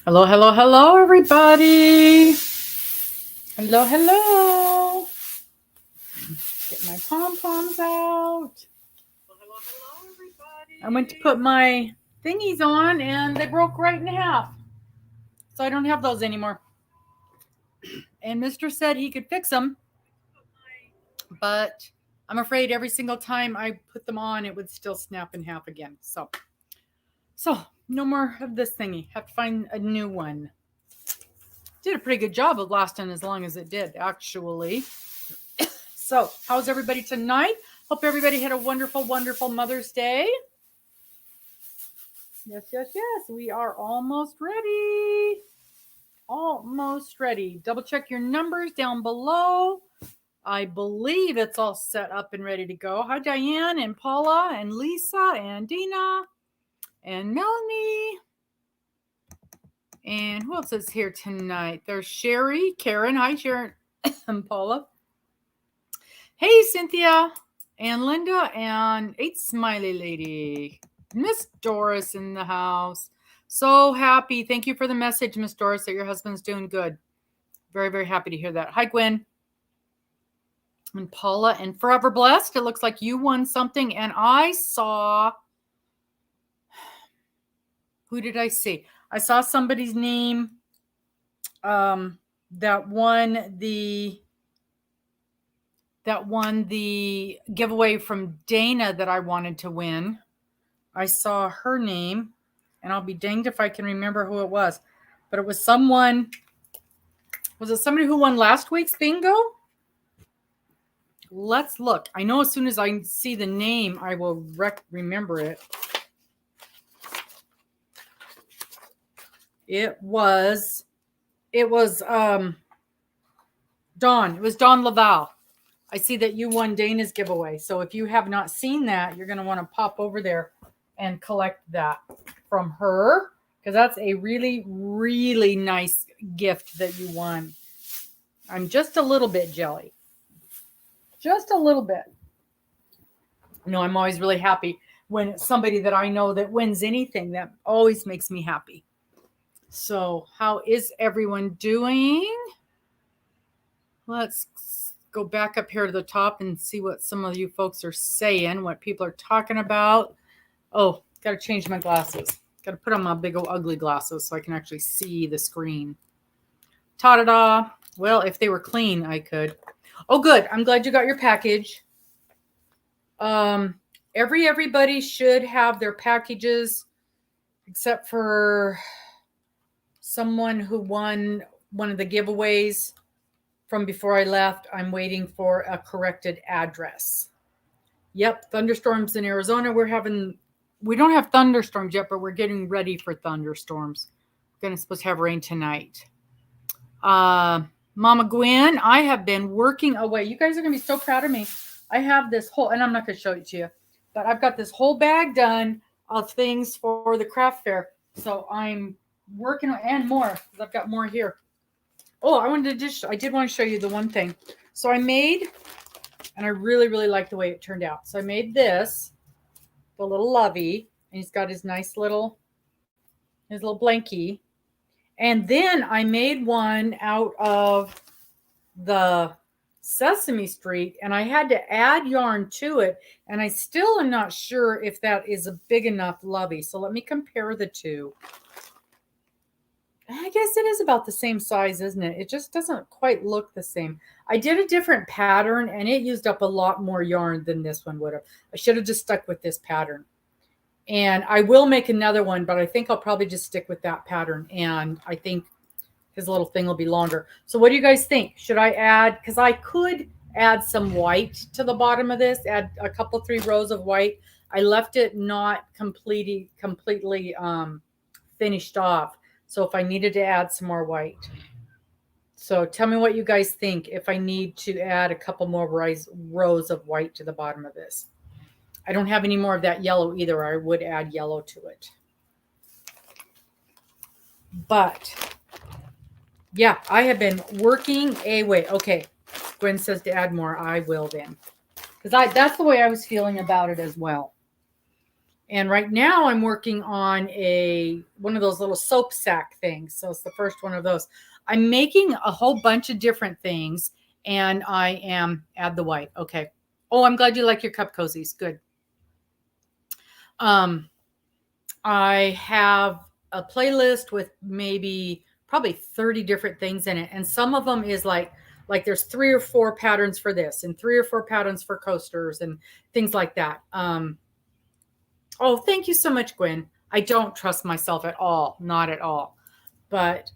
Hello, hello, hello, everybody. Hello, hello. Get my pom-poms out. Hello, hello, everybody. I went to put my thingies on and they broke right in half. So I don't have those anymore. And Mr. said he could fix them. But I'm afraid every single time I put them on, it would still snap in half again. So no more of this thingy. Have to find a new one. Did a pretty good job of lasting as long as it did, actually. So, how's everybody tonight? Hope everybody had a wonderful, wonderful Mother's Day. Yes, yes, yes. We are almost ready. Almost ready. Double check your numbers down below. I believe it's all set up and ready to go. Hi, Diane and Paula and Lisa and Dina and Melanie. And who else is here tonight? There's Sherry, Karen. Hi, Sharon and Paula. Hey, Cynthia and Linda and Smiley Lady. Miss Doris in the house. So happy. Thank you for the message, Miss Doris, that your husband's doing good. Very, very happy to hear that. Hi, Gwen. And Paula and Forever Blessed. It looks like you won something. And I saw... Who did I see? I saw somebody's name that won the giveaway from Dana that I wanted to win. I saw her name, and I'll be danged if I can remember who it was. But it was someone. Was it somebody who won last week's bingo? Let's look. I know as soon as I see the name, I will remember it. It was Dawn. It was Dawn LaVelle. I see that you won Dana's giveaway. So if you have not seen that, you're going to want to pop over there and collect that from her, because that's a really, really nice gift that you won. I'm just a little bit jelly. Just a little bit. No, I'm always really happy when it's somebody that I know that wins anything. That always makes me happy. So how is everyone doing? Let's go back up here to the top and see what some of you folks are saying, what people are talking about. Oh, got to change my glasses. Got to put on my big old ugly glasses so I can actually see the screen. Ta-da-da. Well, if they were clean, I could. Oh, good. I'm glad you got your package. Everybody should have their packages except for someone who won one of the giveaways from before I left. I'm waiting for a corrected address. Yep, thunderstorms in Arizona. We don't have thunderstorms yet, but we're getting ready for thunderstorms. We're supposed to have rain tonight. Mama Gwen, I have been working away. You guys are going to be so proud of me. I have this whole, and I'm not going to show it to you, but I've got this whole bag done of things for the craft fair. So I'm working and more, because I've got more here. Oh, I did want to show you the one thing. So I made, and I really, really like the way it turned out. So I made this, the little lovey, and he's got his nice little, his little blankie. And then I made one out of the Sesame Street, and I had to add yarn to it, and I still am not sure if that is a big enough lovey. So let me compare the two. I guess it is about the same size, isn't it? It just doesn't quite look the same. I did a different pattern, and it used up a lot more yarn than this one would have. I should have just stuck with this pattern. And I will make another one, but I think I'll probably just stick with that pattern. And I think his little thing will be longer. So what do you guys think? Should I add, because I could add some white to the bottom of this, add a couple, 3 rows of white. I left it not completely finished off. So if I needed to add some more white. So tell me what you guys think if I need to add a couple more rows of white to the bottom of this. I don't have any more of that yellow either. I would add yellow to it. But yeah, I have been working away. Okay, Gwen says to add more. I will then. Because that's the way I was feeling about it as well. And right now I'm working on one of those little soap sack things. So it's the first one of those. I'm making a whole bunch of different things, and I am add the white. Okay. Oh, I'm glad you like your cup cozies. Good. I have a playlist with probably 30 different things in it. And some of them is like there's 3 or 4 patterns for this and 3 or 4 patterns for coasters and things like that. Oh, thank you so much, Gwen. I don't trust myself at all. Not at all. But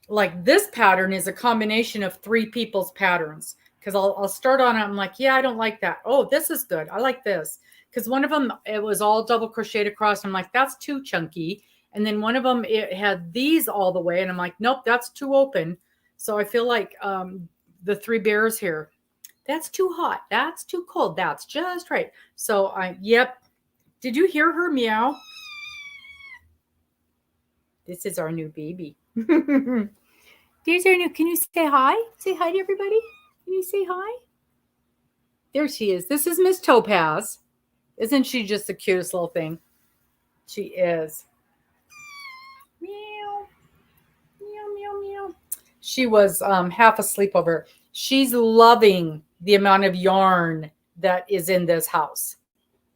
like this pattern is a combination of 3 people's patterns. Because I'll start on it. I'm like, yeah, I don't like that. Oh, this is good. I like this. Because one of them, it was all double crocheted across. I'm like, that's too chunky. And then one of them, it had these all the way. And I'm like, nope, that's too open. So I feel like the 3 bears here, that's too hot. That's too cold. That's just right. So yep. Did you hear her meow? This is our new baby. There's our new, can you say hi? Say hi to everybody. Can you say hi? There she is. This is Miss Topaz. Isn't she just the cutest little thing? She is. Meow. Meow, meow, meow. She was half asleep over. She's loving the amount of yarn that is in this house.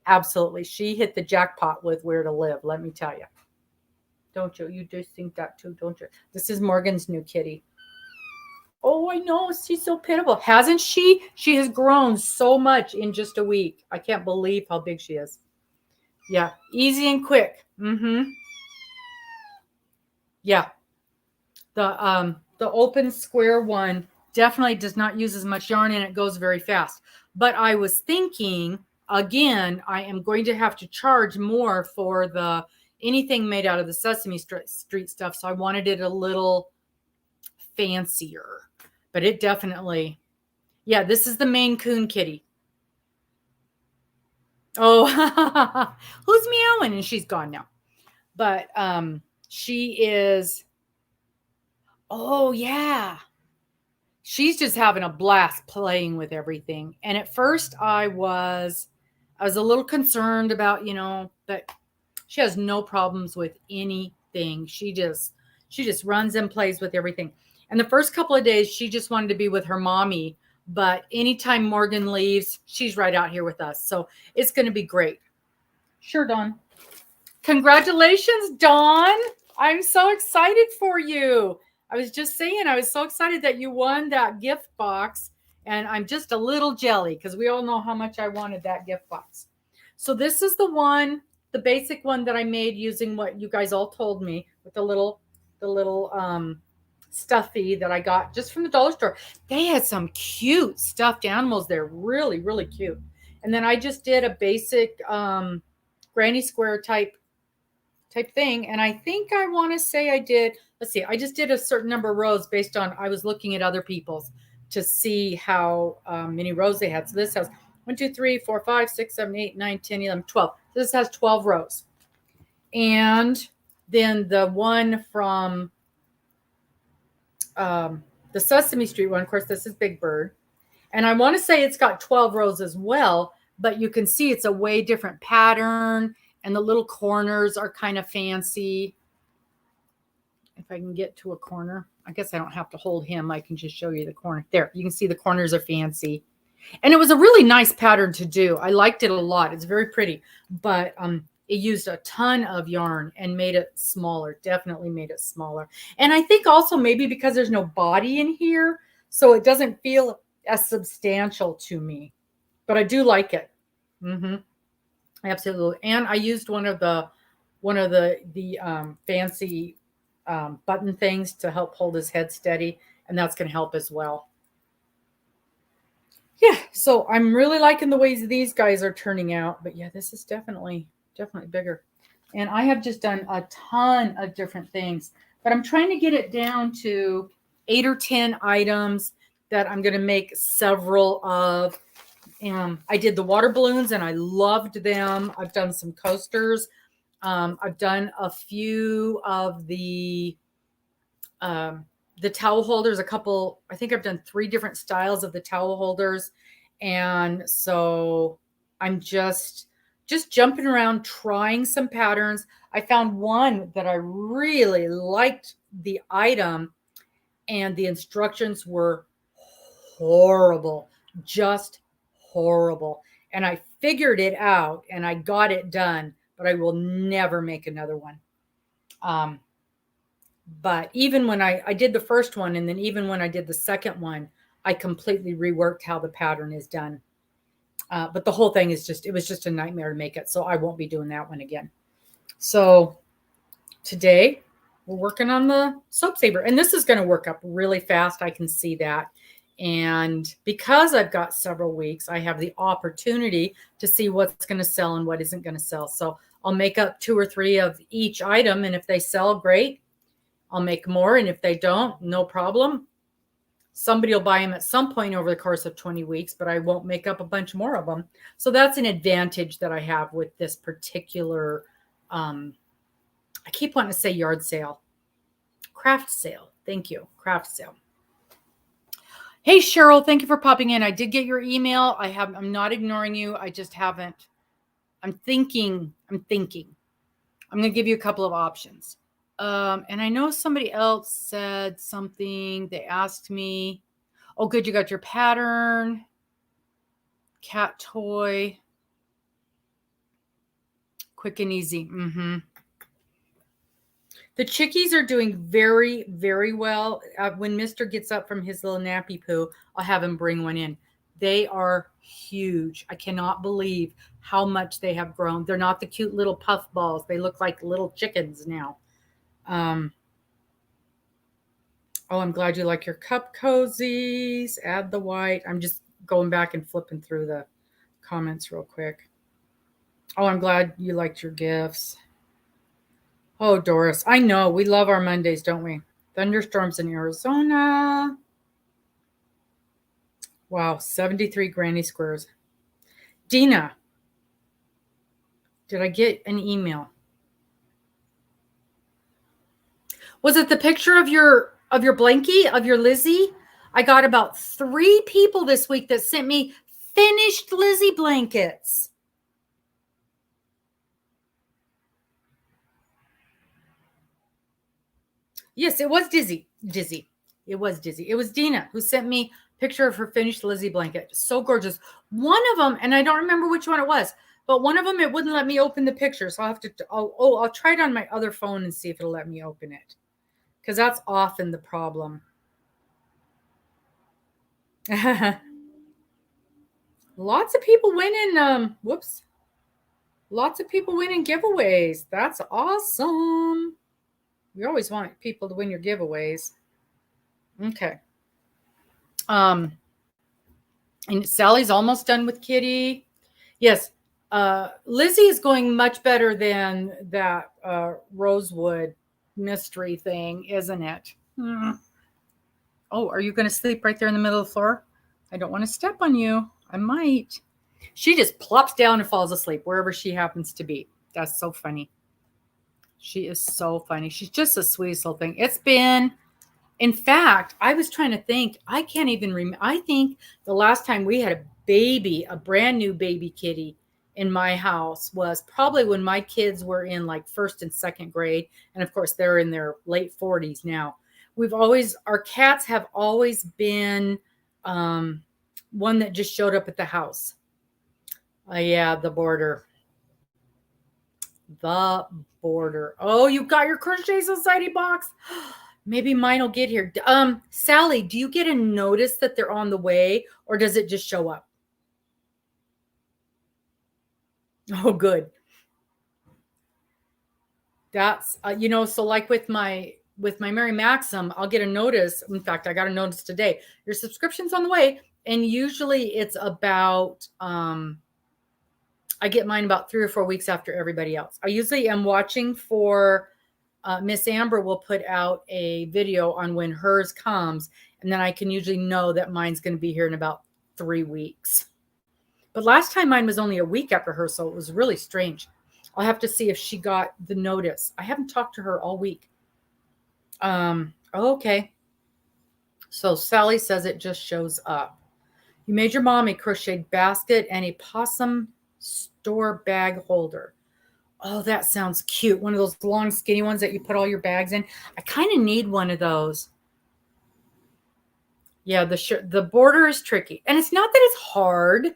Absolutely. She hit the jackpot with where to live, let me tell you. Don't you? You just think that too, don't you? This is Morgan's new kitty. Oh, I know. She's so pitiful. Hasn't she? She has grown so much in just a week. I can't believe how big she is. Yeah. Easy and quick. Yeah. The open square one definitely does not use as much yarn and it goes very fast. But I was thinking, again, I am going to have to charge more for anything made out of the Sesame Street stuff. So I wanted it a little fancier. But it definitely, yeah, this is the Maine Coon kitty. Oh, who's meowing? And she's gone now. But she is, oh, yeah. She's just having a blast playing with everything. And at first I was a little concerned about, that she has no problems with anything. She just runs and plays with everything. And the first couple of days, she just wanted to be with her mommy. But anytime Morgan leaves, she's right out here with us. So it's going to be great. Sure, Dawn. Congratulations, Dawn. I'm so excited for you. I was just saying, I was so excited that you won that gift box. And I'm just a little jelly because we all know how much I wanted that gift box. So this is the basic one that I made using what you guys all told me with the little stuffy that I got just from the dollar store. They had some cute stuffed animals there, really, really cute. And then I just did a basic granny square type thing. And I think I want to say I did, let's see, I just did a certain number of rows based on, I was looking at other people's to see how many rows they had. So this has 1, 2, 3, 4, 5, 6, 7, 8, 9, 10, 11, 12. So this has 12 rows. And then the one from the Sesame Street one, of course, this is Big Bird. And I want to say it's got 12 rows as well, but you can see it's a way different pattern and the little corners are kind of fancy. If I can get to a corner, I guess I don't have to hold him. I can just show you the corner. There, you can see the corners are fancy. And it was a really nice pattern to do. I liked it a lot. It's very pretty, but it used a ton of yarn and made it smaller, definitely made it smaller. And I think also maybe because there's no body in here, so it doesn't feel as substantial to me, but I do like it. Absolutely. And I used one of the fancy button things to help hold his head steady, and that's going to help as well. Yeah, so I'm really liking the ways these guys are turning out, but yeah, this is definitely bigger. And I have just done a ton of different things, but I'm trying to get it down to 8 or 10 items that I'm going to make several of. I did the water balloons and I loved them. I've done some coasters. I've done a few of the towel holders, I think I've done 3 different styles of the towel holders. And so I'm just just jumping around, trying some patterns. I found one that I really liked the item, and the instructions were horrible, just horrible. And I figured it out and I got it done, but I will never make another one. But even when I did the first one, and then even when I did the second one, I completely reworked how the pattern is done. But the whole thing is it was just a nightmare to make it. So I won't be doing that one again. So today we're working on the soap saver, and this is going to work up really fast. I can see that. And because I've got several weeks, I have the opportunity to see what's going to sell and what isn't going to sell. So I'll make up 2 or 3 of each item. And if they sell, great. I'll make more. And if they don't, no problem. Somebody will buy them at some point over the course of 20 weeks, but I won't make up a bunch more of them. So that's an advantage that I have with this particular, I keep wanting to say yard sale, craft sale. Thank you. Craft sale. Hey, Cheryl, thank you for popping in. I did get your email. I'm not ignoring you. I just haven't. I'm thinking. I'm going to give you a couple of options. And I know somebody else said something. They asked me, oh, good. You got your pattern, cat toy, quick and easy. The chickies are doing very, very well. When Mr. gets up from his little nappy poo, I'll have him bring one in. They are huge. I cannot believe how much they have grown. They're not the cute little puff balls. They look like little chickens now. Oh, I'm glad you like your cup cozies. Add the white. I'm just going back and flipping through the comments real quick. Oh, I'm glad you liked your gifts. Oh, Doris, I know. We love our Mondays, don't we? Thunderstorms in Arizona. Wow, 73 granny squares. Dina, did I get an email? Was it the picture of your blankie, of your Lizzie? I got about 3 people this week that sent me finished Lizzie blankets. Yes, it was Dizzy. It was Dizzy. It was Dina who sent me a picture of her finished Lizzie blanket. So gorgeous. One of them, and I don't remember which one it was, but one of them, it wouldn't let me open the picture. So I'll try it on my other phone and see if it'll let me open it. Because that's often the problem. Lots of people winning. Lots of people winning giveaways. That's awesome. We always want people to win your giveaways. Okay. And Sally's almost done with Kitty. Yes. Lizzie is going much better than that Rosewood mystery thing, isn't it? Oh, are you going to sleep right there in the middle of the floor? I don't want to step on you. I might. She just plops down and falls asleep wherever she happens to be. That's so funny. She is so funny. She's just the sweetest little thing. It's been, in fact, I was trying to think. I can't even remember. I think the last time we had a baby, a brand new baby kitty in my house was probably when my kids were in like 1st and 2nd grade. And of course, they're in their late 40s now. Our cats have always been one that just showed up at the house. Yeah, the border. The border. Oh, you got your Crochet Society box. Maybe mine will get here. Sally, do you get a notice that they're on the way, or does it just show up? Oh, good. That's so like with my Mary Maxim, I'll get a notice. In fact, I got a notice today. Your subscription's on the way, and usually it's about I get mine about 3 or 4 weeks after everybody else. I usually am watching for Miss Amber will put out a video on when hers comes, and then I can usually know that mine's going to be here in about 3 weeks. But last time mine was only a week after her, so it was really strange. I'll have to see if she got the notice. I haven't talked to her all week. Okay. So Sally says it just shows up. You made your mom a crocheted basket and a possum store bag holder. Oh, that sounds cute. One of those long, skinny ones that you put all your bags in. I kind of need one of those. Yeah, the border is tricky. And it's not that it's hard.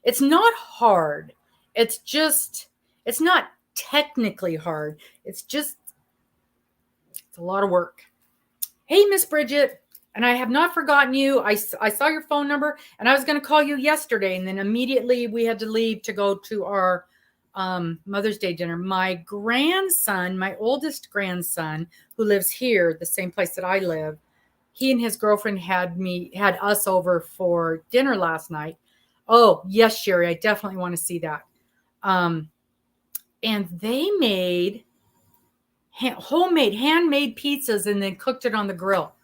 It's not hard. It's just, it's not technically hard. It's a lot of work. Hey, Miss Bridget. And I have not forgotten you. I saw your phone number and I was going to call you yesterday. And then immediately we had to leave to go to our Mother's Day dinner. My grandson, my oldest grandson, who lives here, the same place that I live, he and his girlfriend had us over for dinner last night. Oh, yes, Sherry, I definitely want to see that. And they made homemade, handmade pizzas and then cooked it on the grill.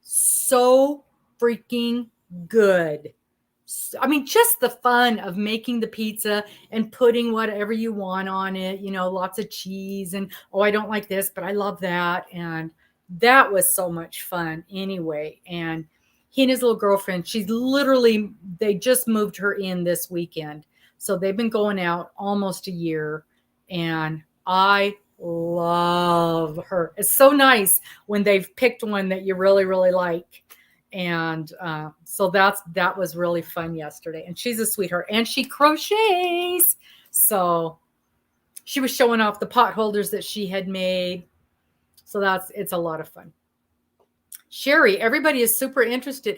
So freaking good. I mean, just the fun of making the pizza and putting whatever you want on it, you know, lots of cheese and, oh, I don't like this, but I love that. And that was so much fun anyway. And he and his little girlfriend, they just moved her in this weekend. So they've been going out almost a year and I love her. It's so nice when they've picked one that you really, really like. And so that was really fun yesterday. And she's a sweetheart. And she crochets. So she was showing off the pot holders that she had made. So it's a lot of fun. Sherry, everybody is super interested.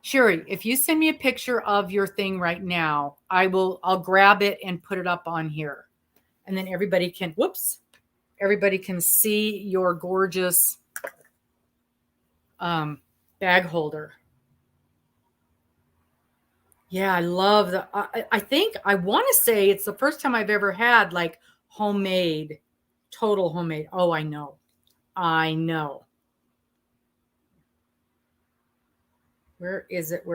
Sherry, if you send me a picture of your thing right now, I'll grab it and put it up on here. And then everybody can see your gorgeous bag holder. Yeah, I love I want to say it's the first time I've ever had like homemade, total homemade. Oh, I know. Where is it?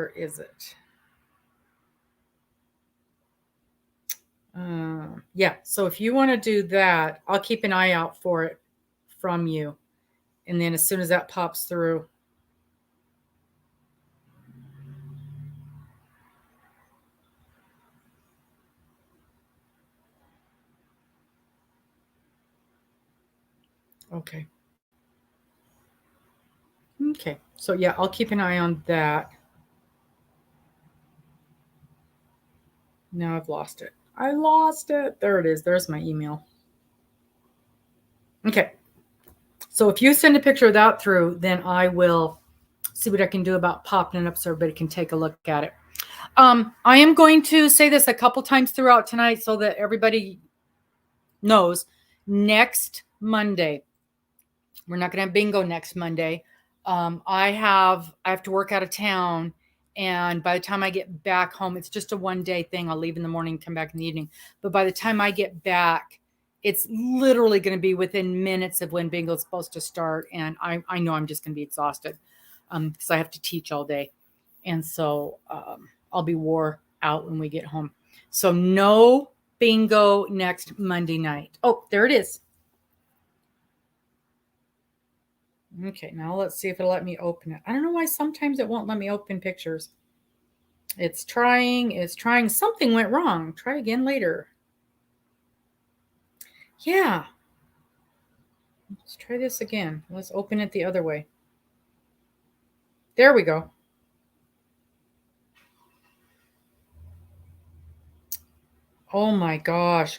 Yeah, so if you want to do that, I'll keep an eye out for it from you. And then as soon as that pops through. Okay. Okay, so yeah, I'll keep an eye on that. Now I've lost it. I lost it. There it is. There's my email. Okay. So if you send a picture of that through, then I will see what I can do about popping it up so everybody can take a look at it. I am going to say this a couple times throughout tonight so that everybody knows. Next Monday, we're not going to have bingo next Monday. I have to work out of town. And by the time I get back home, it's just a one-day thing. I'll leave in the morning, come back in the evening. But by the time I get back, it's literally going to be within minutes of when bingo is supposed to start. And I know I'm just going to be exhausted because I have to teach all day. And so I'll be wore out when we get home. So no bingo next Monday night. Oh, there it is. Okay, now let's see if it'll let me open it. I don't know why sometimes it won't let me open pictures. It's trying. Something went wrong. Try again later. Yeah. Let's try this again. Let's open it the other way. There we go. Oh my gosh.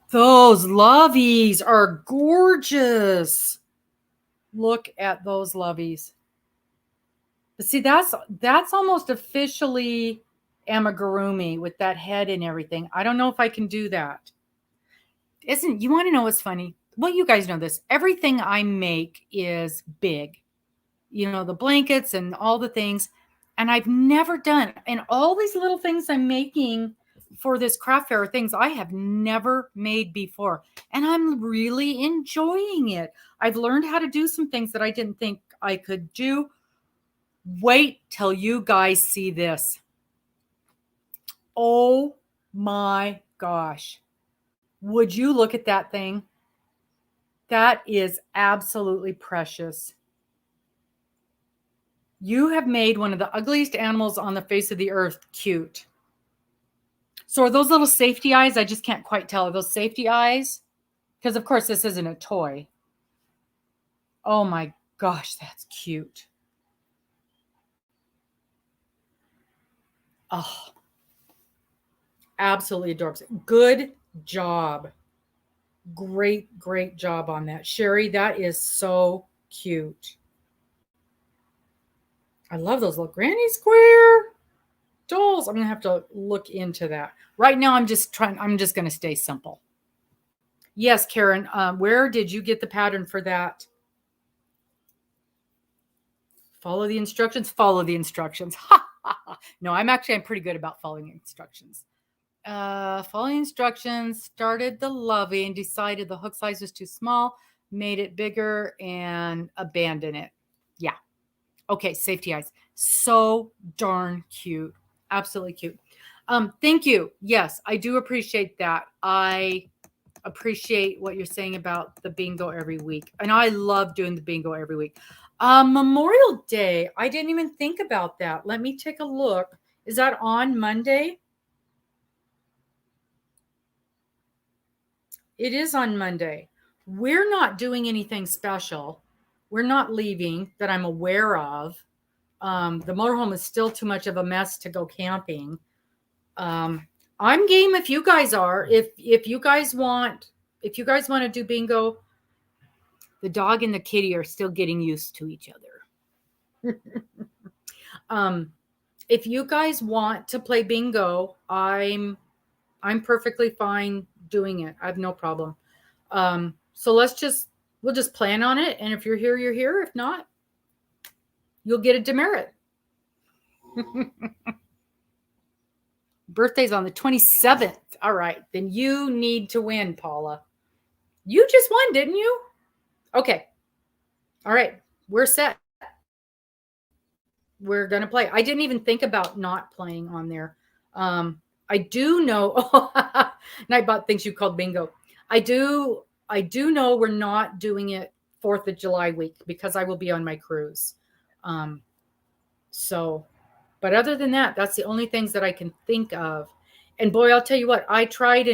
Those loveys are gorgeous. Look at those loveys. But see, that's almost officially amigurumi with that head and everything. I don't know if I can do that. You want to know what's funny? Well, you guys know this. Everything I make is big. You know, the blankets and all the things. And I've never done, and all these little things I'm making for this craft fair are things I have never made before. And I'm really enjoying it. I've learned how to do some things that I didn't think I could do. Wait till you guys see this. Oh my gosh. Would you look at that thing? That is absolutely precious. You have made one of the ugliest animals on the face of the earth cute. So are those little safety eyes? I just can't quite tell. Are those safety eyes? Because, of course, this isn't a toy. Oh, my gosh, that's cute. Oh, absolutely adorable. Good job. Great, great job on that. Sherry, that is so cute. I love those little granny square dolls. I'm going to have to look into that. Right now, I'm just going to stay simple. Yes, Karen, where did you get the pattern for that? Follow the instructions. Follow the instructions. No, I'm pretty good about following instructions. Following instructions, started the loving, decided the hook size was too small, made it bigger, and abandoned it. Yeah. Okay, safety eyes. So darn cute. Absolutely cute. Thank you. Yes, I do appreciate that. I appreciate what you're saying about the bingo every week. And I love doing the bingo every week. Memorial Day, I didn't even think about that. Let me take a look. Is that on Monday? It is on Monday. We're not doing anything special. We're not leaving that I'm aware of. The motorhome is still too much of a mess to go camping. I'm game if you guys are. If you guys want to do bingo, the dog and the kitty are still getting used to each other. If you guys want to play bingo, I'm perfectly fine doing it. I have no problem. So we'll just plan on it. And if you're here, you're here. If not, you'll get a demerit. Birthday's on the 27th. All right. Then you need to win, Paula. You just won, didn't you? Okay. All right. We're set. We're going to play. I didn't even think about not playing on there. I do know. Nightbot thinks you called bingo. I do know we're not doing it 4th of July week because I will be on my cruise. But other than that, that's the only things that I can think of. And boy, I'll tell you what, I tried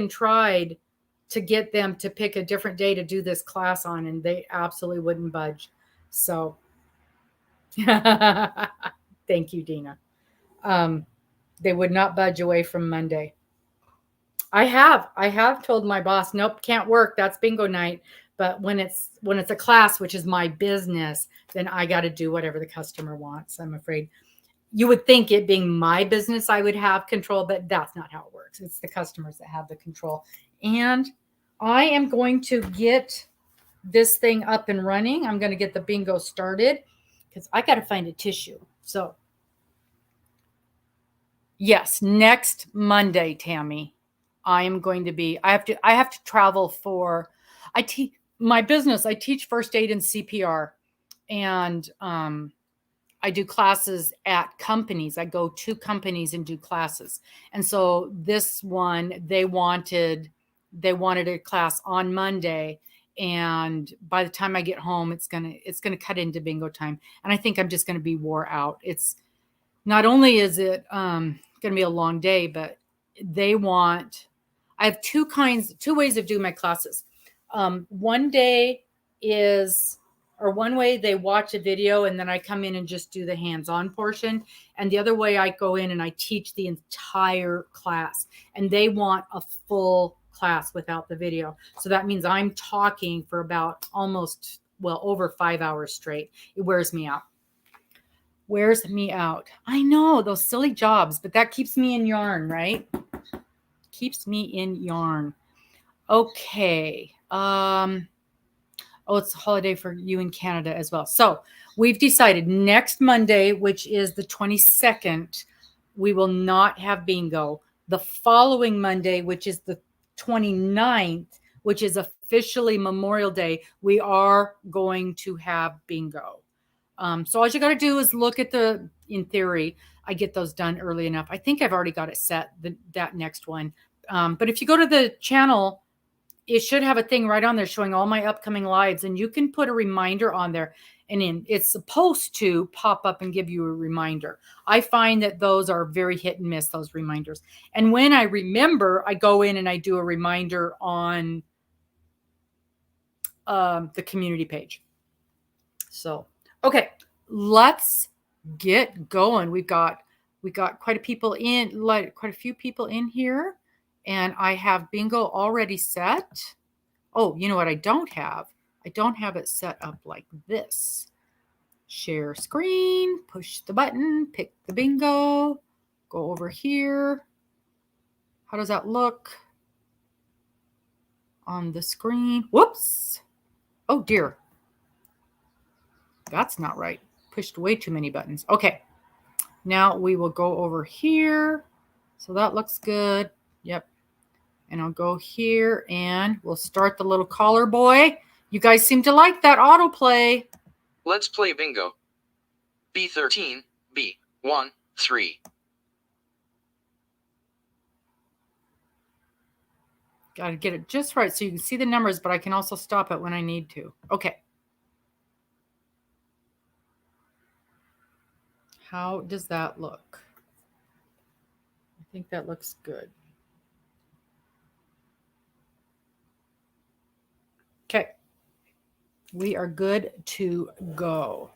to get them to pick a different day to do this class on, and they absolutely wouldn't budge. So thank you, Dina. They would not budge away from Monday. I have told my boss, nope, can't work. That's bingo night. But when it's a class, which is my business, then I got to do whatever the customer wants. I'm afraid. You would think it being my business, I would have control, but that's not how it works. It's the customers that have the control. And I am going to get this thing up and running. I'm going to get the bingo started because I got to find a tissue. So yes, next Monday, Tammy, I am going to be, I have to travel for, my business. I teach first aid and CPR, and I do classes at companies. I go to companies and do classes. And so this one, they wanted a class on Monday. And by the time I get home, it's gonna cut into bingo time. And I think I'm just gonna be wore out. It's not only is it gonna be a long day, but I have two ways of doing my classes. One way they watch a video and then I come in and just do the hands-on portion. And the other way I go in and I teach the entire class, and they want a full class without the video. So that means I'm talking for about over 5 hours straight. It wears me out. I know, those silly jobs, but that keeps me in yarn, right? Keeps me in yarn. Okay. It's a holiday for you in Canada as well. So we've decided next Monday, which is the 22nd, we will not have bingo. The following Monday, which is the 29th, which is officially Memorial Day, we are going to have bingo. So all you got to do is look at in theory, I get those done early enough. I think I've already got it set, that next one. But if you go to the channel, it should have a thing right on there showing all my upcoming lives, and you can put a reminder on there, and it's supposed to pop up and give you a reminder. I find that those are very hit and miss, those reminders. And when I remember, I go in and I do a reminder on the community page. So, okay, let's get going. We got quite a few people in here, and I have bingo already set. Oh, you know what I don't have? I don't have it set up like this. Share screen, push the button, pick the bingo, go over here. How does that look on the screen? Whoops. Oh dear. That's not right. Pushed way too many buttons. Okay. Now we will go over here. So that looks good. Yep. And I'll go here and we'll start the little collar boy. You guys seem to like that autoplay. Let's play bingo. B13, B1, 3. Got to get it just right so you can see the numbers, but I can also stop it when I need to. Okay. How does that look? I think that looks good. Okay. We are good to go.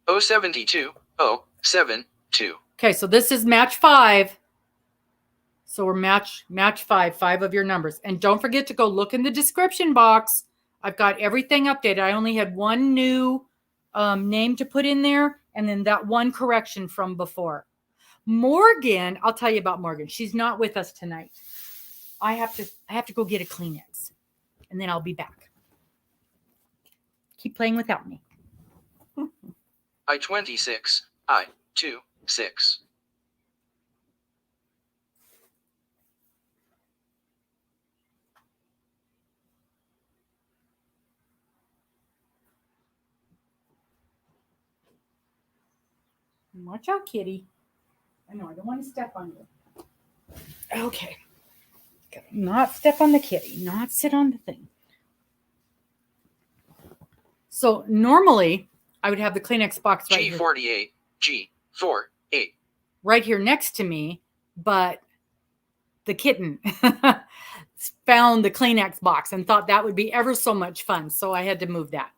072, 072. Okay, so this is match 5. So we're match 5 of your numbers. And don't forget to go look in the description box. I've got everything updated. I only had one new name to put in there, and then that one correction from before. Morgan, I'll tell you about Morgan. She's not with us tonight. I have to go get a Kleenex, and then I'll be back. Keep playing without me. I-26, I-26. Watch out, kitty. I know, I don't want to step on you. Okay. Not step on the kitty, not sit on the thing. So normally I would have the Kleenex box right here. G48, G48. Right here next to me, but the kitten found the Kleenex box and thought that would be ever so much fun. So I had to move that.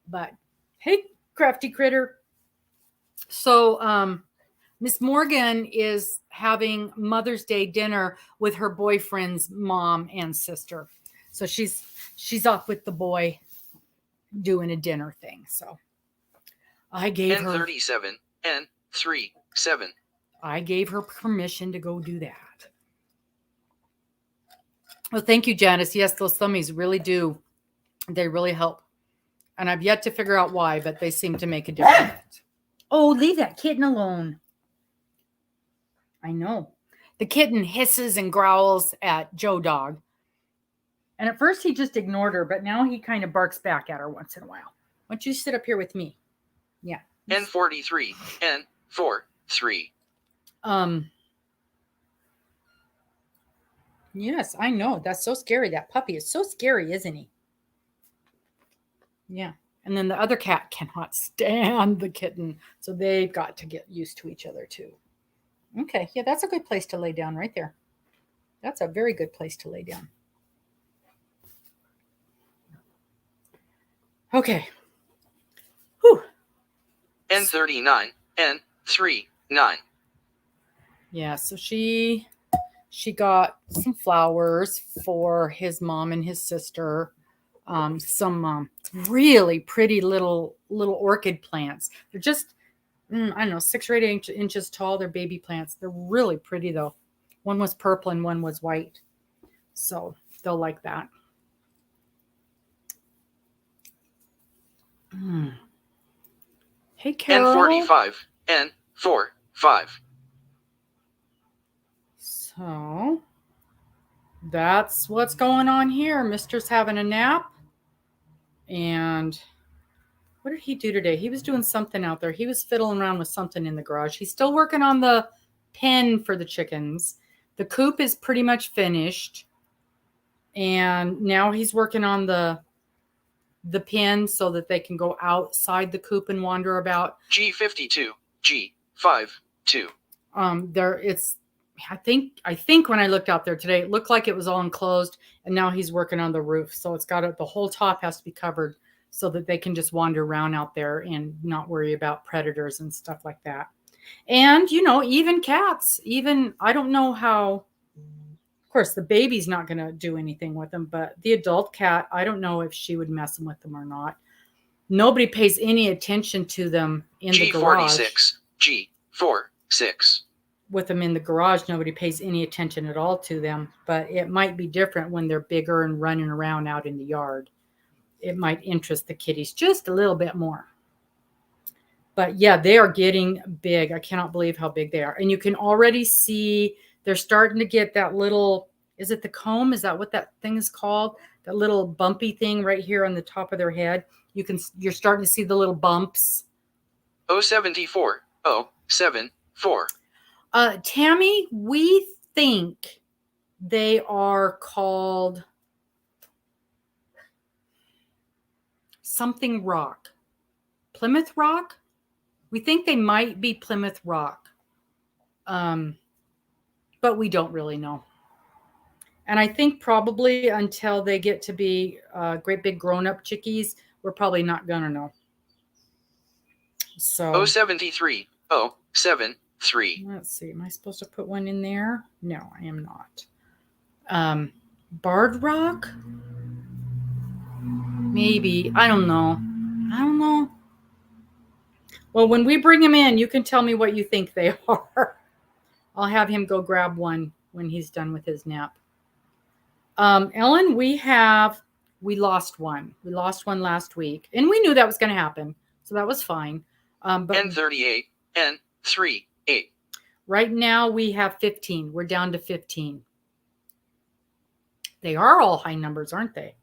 But hey, crafty critter. So Miss Morgan is having Mother's Day dinner with her boyfriend's mom and sister. So she's off with the boy doing a dinner thing. So I gave her N37, N37. I gave her permission to go do that. Well, thank you, Janice. Yes, those thummies really do. They really help. And I've yet to figure out why, but they seem to make a difference. Oh, leave that kitten alone. I know. The kitten hisses and growls at Joe Dog. And at first he just ignored her, but now he kind of barks back at her once in a while. Why don't you sit up here with me? Yeah. N43, N43. Yes, I know. That's so scary. That puppy is so scary, isn't he? Yeah. And then the other cat cannot stand the kitten. So they've got to get used to each other too. Okay. Yeah, that's a good place to lay down right there. That's a very good place to lay down. Okay. Whew. N39, N39. Yeah, so she got some flowers for his mom and his sister. Some really pretty little orchid plants. They're just, I don't know, 6 or 8 inches tall. They're baby plants. They're really pretty though. One was purple and one was white. So they'll like that. Hey, Carol. N45, N45. So that's what's going on here. Mister's having a nap. And what did he do today? He was doing something out there. He was fiddling around with something in the garage. He's still working on the pen for the chickens. The coop is pretty much finished. And now he's working on the pin so that they can go outside the coop and wander about. G52, G52. I think when I looked out there today, it looked like it was all enclosed, and now he's working on the roof. So it's got the whole top has to be covered so that they can just wander around out there and not worry about predators and stuff like that. And, even cats, I don't know how, of course, the baby's not going to do anything with them, but the adult cat, I don't know if she would mess with them or not. Nobody pays any attention to them in the garage. G46, G46. With them in the garage, nobody pays any attention at all to them, but it might be different when they're bigger and running around out in the yard. It might interest the kitties just a little bit more. But yeah, they are getting big. I cannot believe how big they are. And you can already see they're starting to get that little, is it the comb? Is that what that thing is called? That little bumpy thing right here on the top of their head. You're starting to see the little bumps. 074, 074. Tammy, we think they are called something rock. Plymouth Rock? We think they might be Plymouth Rock. But we don't really know. And I think probably until they get to be great big grown-up chickies, we're probably not going to know. So 073, 073. Let's see. Am I supposed to put one in there? No, I am not. Barred Rock? Maybe. I don't know. Well, when we bring him in, you can tell me what you think they are. I'll have him go grab one when he's done with his nap. Ellen, we lost one. We lost one last week, and we knew that was going to happen, so that was fine. But N38, N38. Right now we have 15. We're down to 15. They are all high numbers, aren't they?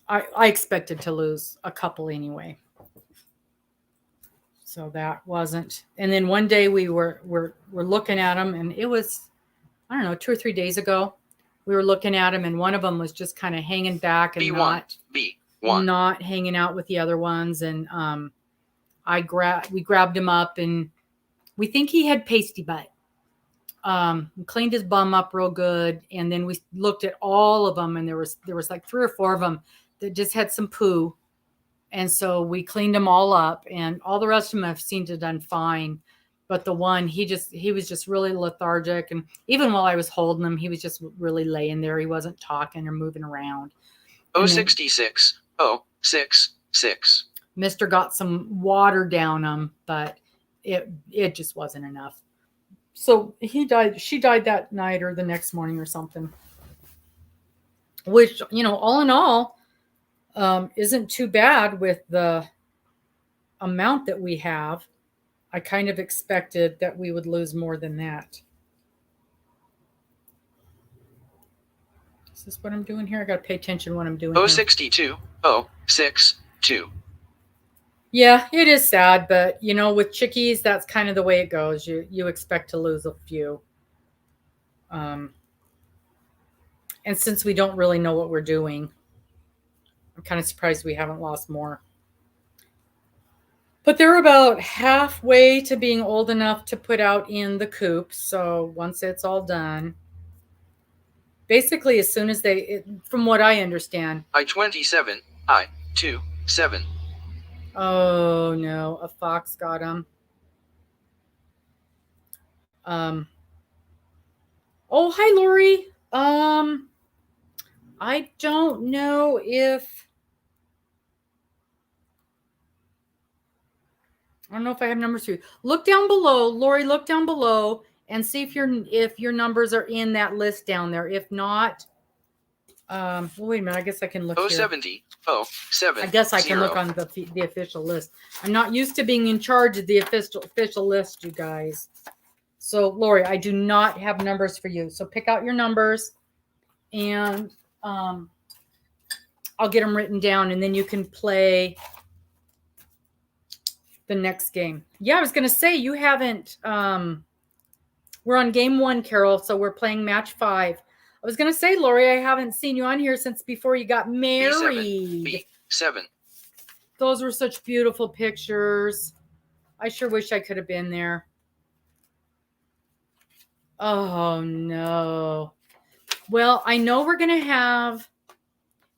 I expected to lose a couple anyway. So that wasn't. And then one day we were looking at them, and it was, I don't know, 2 or 3 days ago. We were looking at them, and one of them was just kind of hanging back and B1. Not hanging out with the other ones. And we grabbed him up, and we think he had pasty butt. Cleaned his bum up real good, and then we looked at all of them, and there was like 3 or 4 of them that just had some poo. And so we cleaned them all up, and all the rest of them have seemed to have done fine. But the one, he was just really lethargic. And even while I was holding him, he was just really laying there. He wasn't talking or moving around. 066, 066. Mr. got some water down him, but it just wasn't enough. So he died. She died that night or the next morning or something. Which, all in all, isn't too bad with the amount that we have. I kind of expected that we would lose more than that. Is this what I'm doing here? I got to pay attention what I'm doing. 062, 062. Yeah, it is sad, but with chickies, that's kind of the way it goes. You expect to lose a few. And since we don't really know what we're doing, I'm kind of surprised we haven't lost more. But they're about halfway to being old enough to put out in the coop. So once it's all done, basically as soon as from what I understand. I-27, I-27. Oh no, a fox got him. Oh, hi, Lori. I don't know if I have numbers for you. Look down below, Lori. Look down below and see if your numbers are in that list down there. If not, well, wait a minute. I guess I can look here. 070, 07. I guess I can look on the official list. I'm not used to being in charge of the official list, you guys. So, Lori, I do not have numbers for you. So pick out your numbers, and I'll get them written down, and then you can play the next game. Yeah, I was going to say you haven't We're on game 1, Carol, so we're playing match 5. I was going to say, Lori, I haven't seen you on here since before you got married. B7. Those were such beautiful pictures. I sure wish I could have been there. Oh, no. Well, I know we're going to have,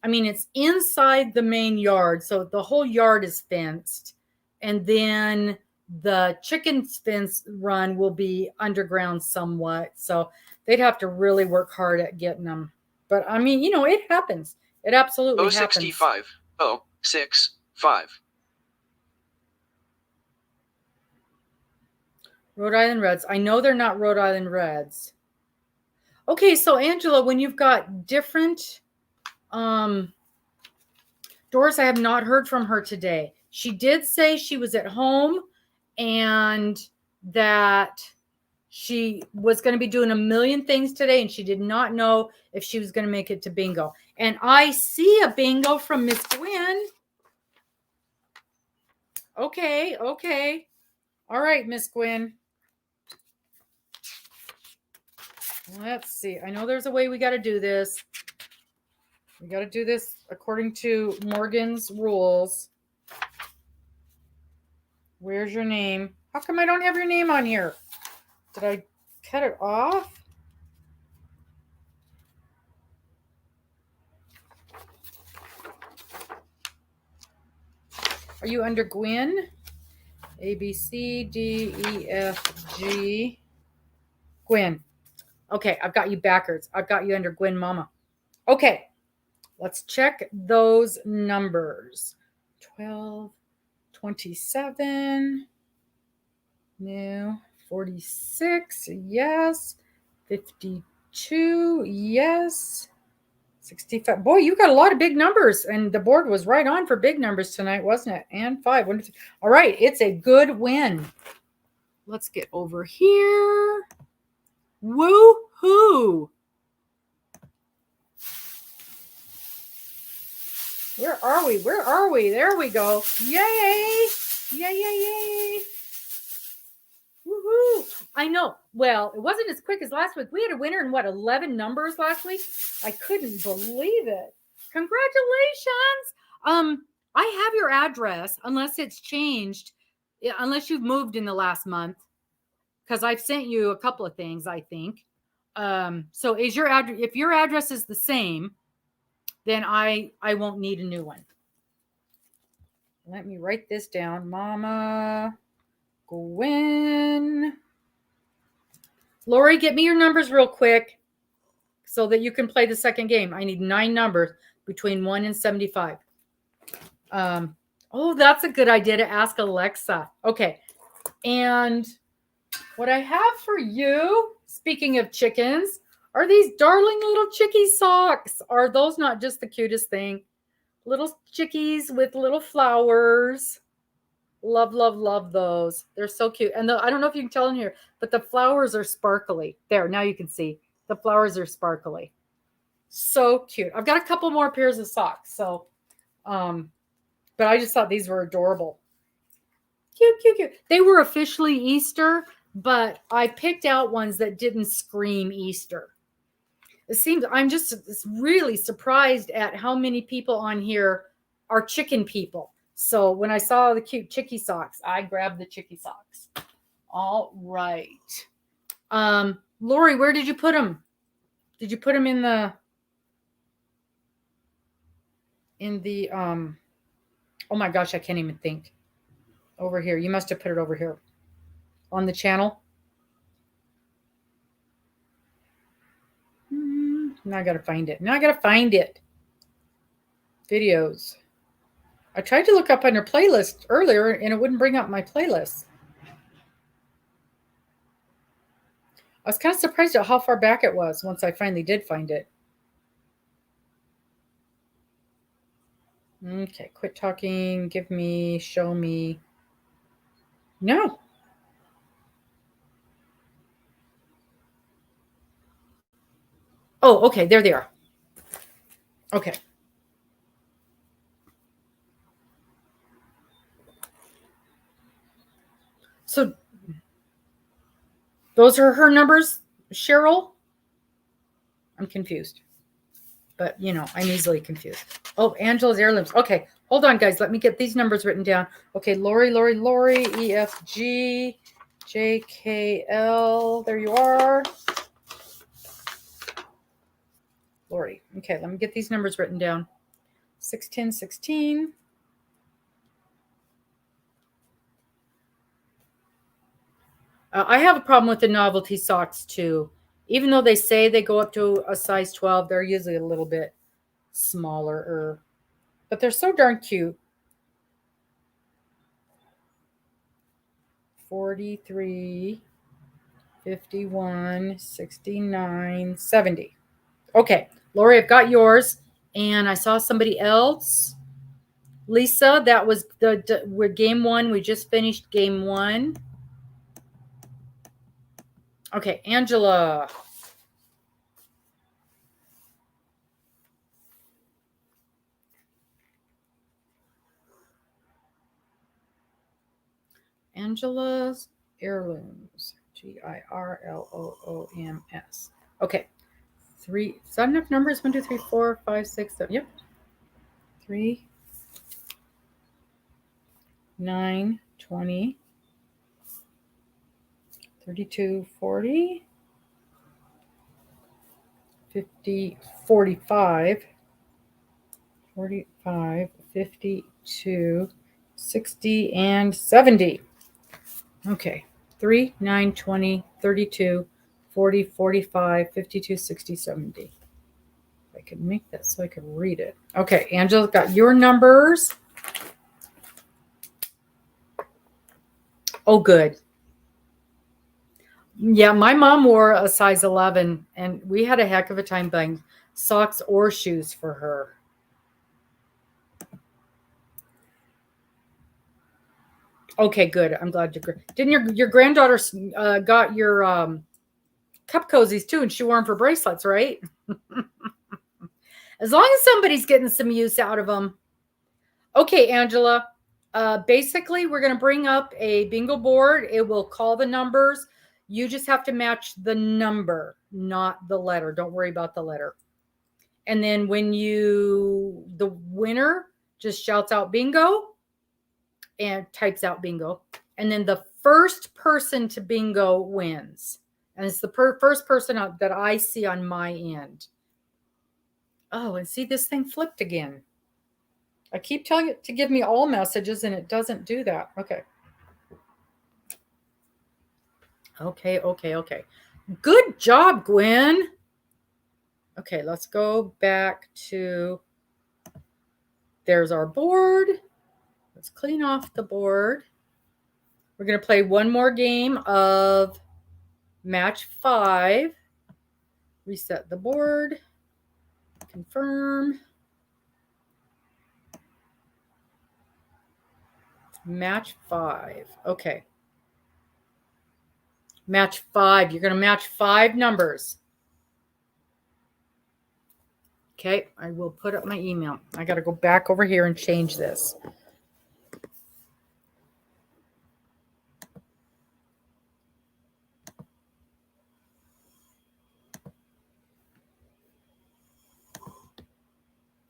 I mean, it's inside the main yard, so the whole yard is fenced. And then the chicken fence run will be underground somewhat. So they'd have to really work hard at getting them. But, I mean, you know, it happens. It absolutely happens. 065. 065. Rhode Island Reds. I know they're not Rhode Island Reds. Okay, so Angela, when you've got different Doris, I have not heard from her today. She did say she was at home and that she was going to be doing a million things today, and she did not know if she was going to make it to bingo. And I see a bingo from Miss Gwen. Okay. All right, Miss Gwen. Let's see. I know there's a way we got to do this. We got to do this according to Morgan's rules. Where's your name? How come I don't have your name on here? Did I cut it off? Are you under Gwen? A, B, C, D, E, F, G. Gwen. Okay, I've got you backwards. I've got you under Gwen Mama. Okay, let's check those numbers. 12, 27. No. 46, yes. 52, yes. 65. Boy, you got a lot of big numbers, and the board was right on for big numbers tonight, wasn't it? And 5. All right, it's a good win. Let's get over here. Woo-hoo. Where are we? Where are we? There we go. Yay. Yay. Woohoo. I know. Well, it wasn't as quick as last week. We had a winner in, 11 numbers last week? I couldn't believe it. Congratulations. I have your address, unless it's changed, unless you've moved in the last month, because I've sent you a couple of things, I think. So is your address, if your address is the same, then I won't need a new one. Let me write this down. Mama Gwen. Lori, get me your numbers real quick so that you can play the second game. I need 9 numbers between 1 and 75. Oh, that's a good idea to ask Alexa. Okay. And what I have for you, speaking of chickens, are these darling little chickie socks. Are those not just the cutest thing? Little chickies with little flowers. Love, love, love those. They're so cute. And I don't know if you can tell in here, but the flowers are sparkly. There, now you can see. The flowers are sparkly. So cute. I've got a couple more pairs of socks. So, but I just thought these were adorable. Cute. They were officially Easter, but I picked out ones that didn't scream Easter. It seems I'm just really surprised at how many people on here are chicken people. So when I saw the cute chickie socks, I grabbed the chickie socks. All right. Lori, where did you put them? Did you put them in the oh my gosh, I can't even think. Over here. You must have put it over here on the channel. Now I got to find it. Videos. I tried to look up on your playlist earlier and it wouldn't bring up my playlist. I was kind of surprised at how far back it was once I finally did find it. Okay, quit talking. Give me, show me. No. Oh, okay. There they are. Okay. So Those are her numbers, Cheryl? I'm confused. But, you know, I'm easily confused. Oh, Angela's heirlooms. Okay, hold on, guys. Let me get these numbers written down. Okay, Lori, EFG, JKL. There you are. Lori. Okay, let me get these numbers written down. 61016. I have a problem with the novelty socks too. Even though they say they go up to a size 12, they're usually a little bit smaller. But they're so darn cute. 43, 51, 69, 70. Okay, Lori, I've got yours. And I saw somebody else. Lisa, that was we're game 1. We just finished game 1. Okay, Angela. Angela's heirlooms. GIRLOOMS. Okay. 3. Is that enough numbers? 1, 2, 3, 4, 5, 6, 7. Yep. 3, 9, 20, 32, 40, 50, 45, 45, 52, 60, and 70. Okay. 3, 9, 20, 32, 40, 45, 52, 60, 70. I could make that so I could read it. Okay, Angela, got your numbers. Oh, good. Yeah, my mom wore a size 11, and we had a heck of a time buying socks or shoes for her. Okay, good. I'm glad didn't your granddaughter got your cup cozies too, and she wore them for bracelets, right? As long as somebody's getting some use out of them. Okay, Angela. Basically, we're going to bring up a bingo board. It will call the numbers. You just have to match the number, not the letter. Don't worry about the letter. And then when the winner just shouts out bingo and types out bingo. And then the first person to bingo wins. And it's the first person that I see on my end. Oh, and see, this thing flipped again. I keep telling it to give me all messages, and it doesn't do that. Okay. Okay. Good job, Gwen. Okay, let's go back to, there's our board. Let's clean off the board. We're going to play one more game of match 5. Reset the board. Confirm. Match 5. Okay. Match 5. You're going to match 5 numbers. Okay, I will put up my email. I got to go back over here and change this.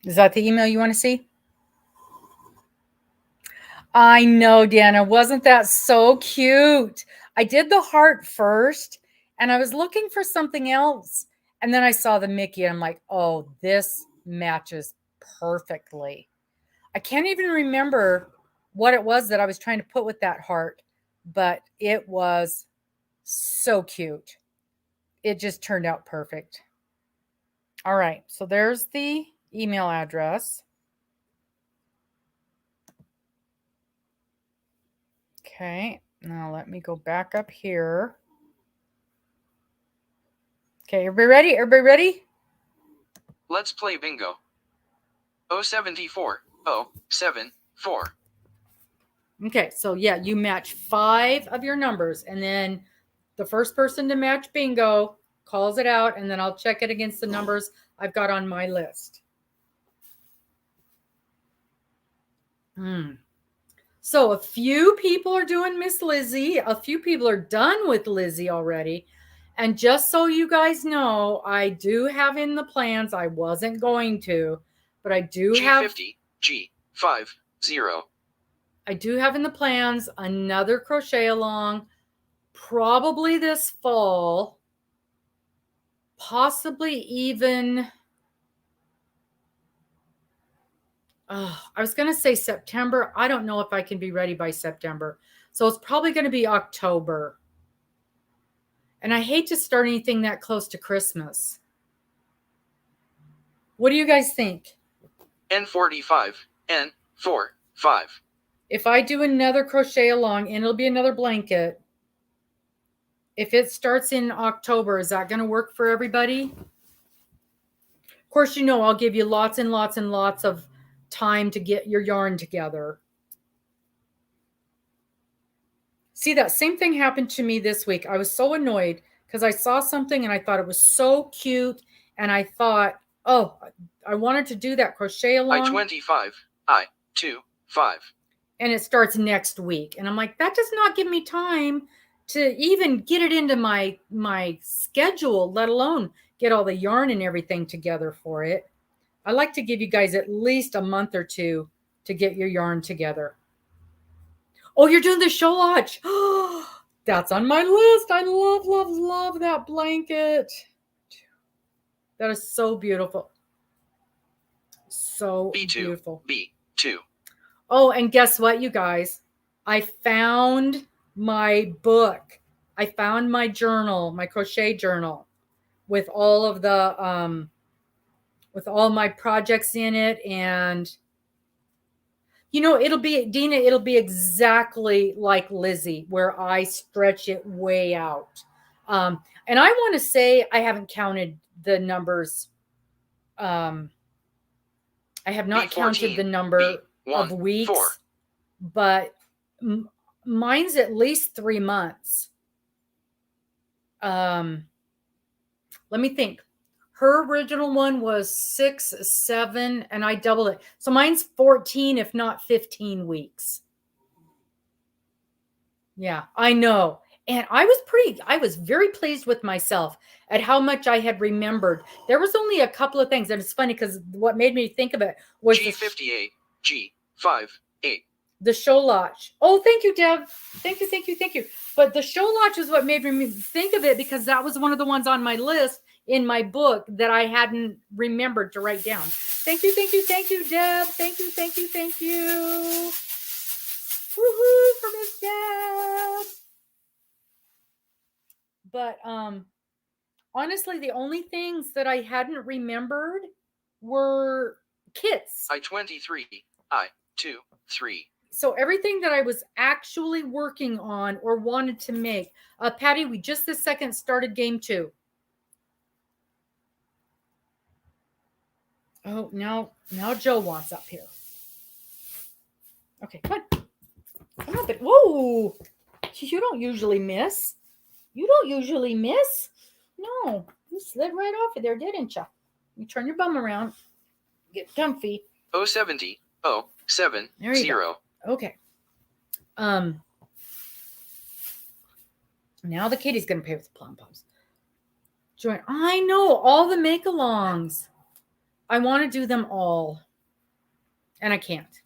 Is that the email you want to see? I know, Dana. Wasn't that so cute? I did the heart first, and I was looking for something else. And then I saw the Mickey, and I'm like, oh, this matches perfectly. I can't even remember what it was that I was trying to put with that heart, but it was so cute. It just turned out perfect. All right, so there's the email address. Okay, now let me go back up here. Okay, everybody ready? Everybody ready? Let's play bingo. 074 074. Okay, so yeah, you match 5 of your numbers, and then the first person to match bingo calls it out, and then I'll check it against the numbers I've got on my list. So a few people are doing Miss Lizzie. A few people are done with Lizzie already. And just so you guys know, I do have in the plans, I wasn't going to, but I do have G50, G50. I do have in the plans another crochet along, probably this fall, possibly even, I was going to say September. I don't know if I can be ready by September. So it's probably going to be October. And I hate to start anything that close to Christmas. What do you guys think? N45, N45. If I do another crochet along, and it'll be another blanket, if it starts in October, is that going to work for everybody? Of course, you know, I'll give you lots and lots and lots of time to get your yarn together. See, that same thing happened to me this week. I was so annoyed because I saw something and I thought it was so cute. And I thought, oh, I wanted to do that crochet along. I-25, I-25. And it starts next week. And I'm like, that does not give me time to even get it into my schedule, let alone get all the yarn and everything together for it. I like to give you guys at least a month or two to get your yarn together. Oh, you're doing the show watch. That's on my list. I love, love, love that blanket. That is so beautiful. So B2, beautiful. B2. Oh, and guess what, you guys? I found my book. I found my journal, my crochet journal, with all of the with all my projects in it. And you know, it'll be, Dina, it'll be exactly like Lizzie, where I stretch it way out. And I want to say I haven't counted the numbers. I have not B14, counted the number of weeks, 4. but mine's at least 3 months. Let me think. Her original one was 6, 7, and I doubled it. So mine's 14, if not 15 weeks. Yeah, I know. And I was very pleased with myself at how much I had remembered. There was only a couple of things. And it's funny because what made me think of it was G58, G58. the show lodge. Oh, thank you, Deb. Thank you, thank you, thank you. But the show lodge is what made me think of it, because that was one of the ones on my list in my book that I hadn't remembered to write down. Thank you, thank you, thank you, Deb. Thank you, thank you, thank you. Woohoo for Miss Deb. But honestly, the only things that I hadn't remembered were kits. I-23, I-23. So everything that I was actually working on or wanted to make. Patty, we just this second started game 2. Oh, now Joe wants up here. Okay, come on. Come on, but whoa! You don't usually miss. You don't usually miss. No, you slid right off of there, didn't you? You turn your bum around. Get comfy. 070, 070. There you go. Okay. Now the kitty's gonna pay with the pom-poms. Join. I know all the make-alongs. I want to do them all, and I can't.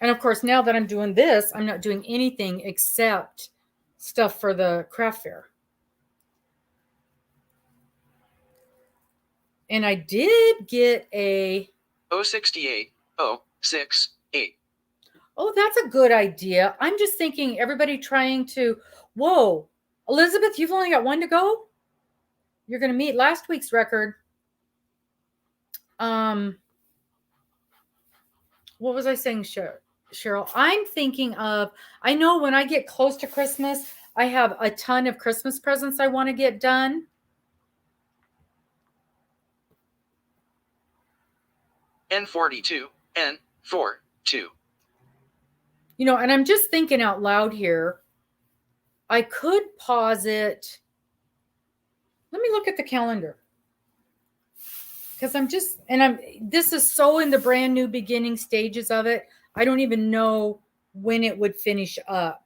And of course, now that I'm doing this, I'm not doing anything except stuff for the craft fair. And I did get a 068, 068. Oh, that's a good idea. I'm just thinking everybody trying to, whoa, Elizabeth, you've only got one to go? You're going to meet last week's record. What was I saying, Cheryl? I'm thinking of, I know when I get close to Christmas, I have a ton of Christmas presents I want to get done. N42, N42. You know, and I'm just thinking out loud here. I could pause it. Let me look at the calendar. Because this is so in the brand new beginning stages of it. I don't even know when it would finish up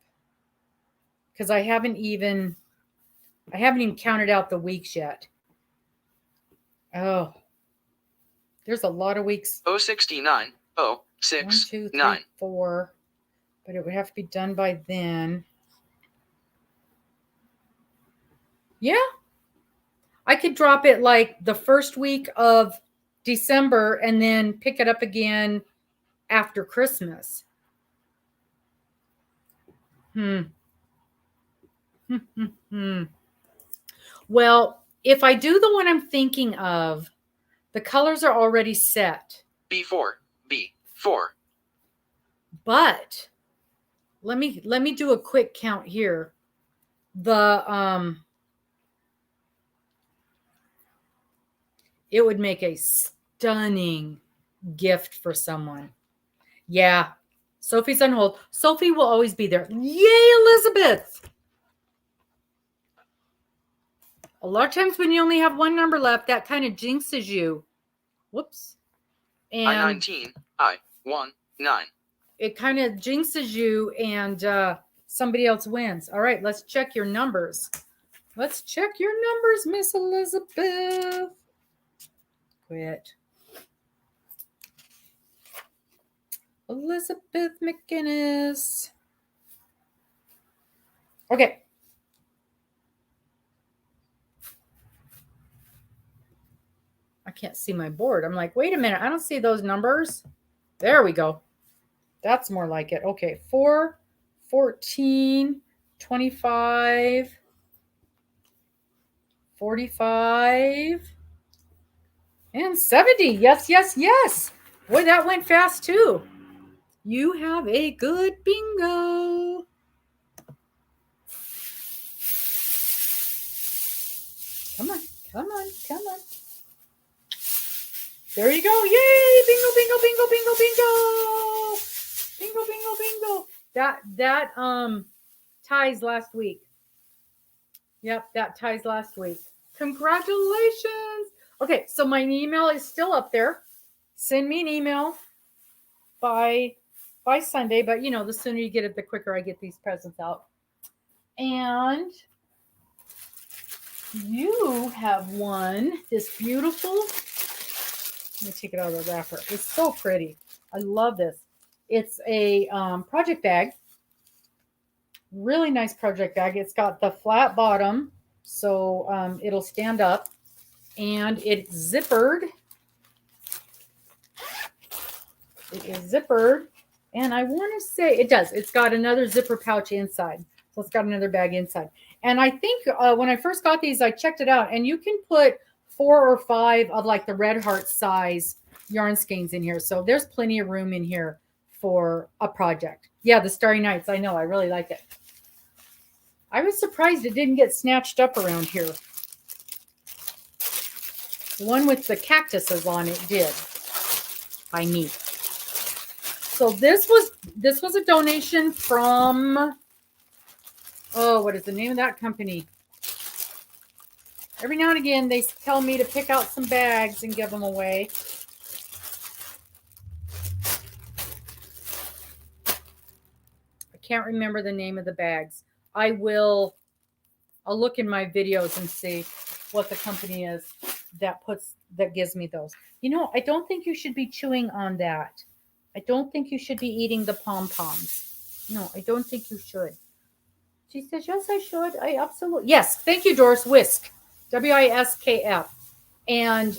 because I haven't even counted out the weeks yet. Oh, there's a lot of weeks. 069 1, 06 2, 3, 9. 4. But it would have to be done by then. Yeah. I could drop it like the first week of December and then pick it up again after Christmas. Well, if I do the one I'm thinking of, the colors are already set. B4, B4. But let me do a quick count here. It would make a stunning gift for someone. Yeah. Sophie's on hold. Sophie will always be there. Yay, Elizabeth. A lot of times when you only have one number left, that kind of jinxes you. Whoops. And I-19, I-1-9. it kind of jinxes you and somebody else wins. All right, let's check your numbers. Let's check your numbers, Miss Elizabeth. Quit. Elizabeth McGinnis. Okay. I can't see my board. I'm like, wait a minute. I don't see those numbers. There we go. That's more like it. Okay. 4, 14, 25, 45, and 70. Yes, yes, yes. Boy, that went fast too. You have a good bingo. Come on, come on, come on. There you go. Yay! Bingo, bingo, bingo, bingo, bingo. Bingo, bingo, bingo. That ties last week. Yep, that ties last week. Congratulations. Okay, so my email is still up there. Send me an email by Sunday, but you know, the sooner you get it, the quicker I get these presents out. And you have won this beautiful, let me take it out of the wrapper. It's so pretty. I love this. It's a project bag. Really nice project bag. It's got the flat bottom, so it'll stand up. And it's zippered. It is zippered. And I want to say it does. It's got another zipper pouch inside. So it's got another bag inside. And I think when I first got these, I checked it out. And you can put 4 or 5 of like the Red Heart size yarn skeins in here. So there's plenty of room in here for a project. Yeah, the Starry Nights. I know. I really like it. I was surprised it didn't get snatched up around here. The one with the cactuses on it did by me. So this was a donation from, oh, what is the name of that company? Every now and again, they tell me to pick out some bags and give them away. I can't remember the name of the bags. I'll look in my videos and see what the company is that gives me those. You know, I don't think you should be chewing on that. I don't think you should be eating the pom-poms. No, I don't think you should. She says, yes, I should. I absolutely. Yes. Thank you, Doris. Whisk. WISKF. And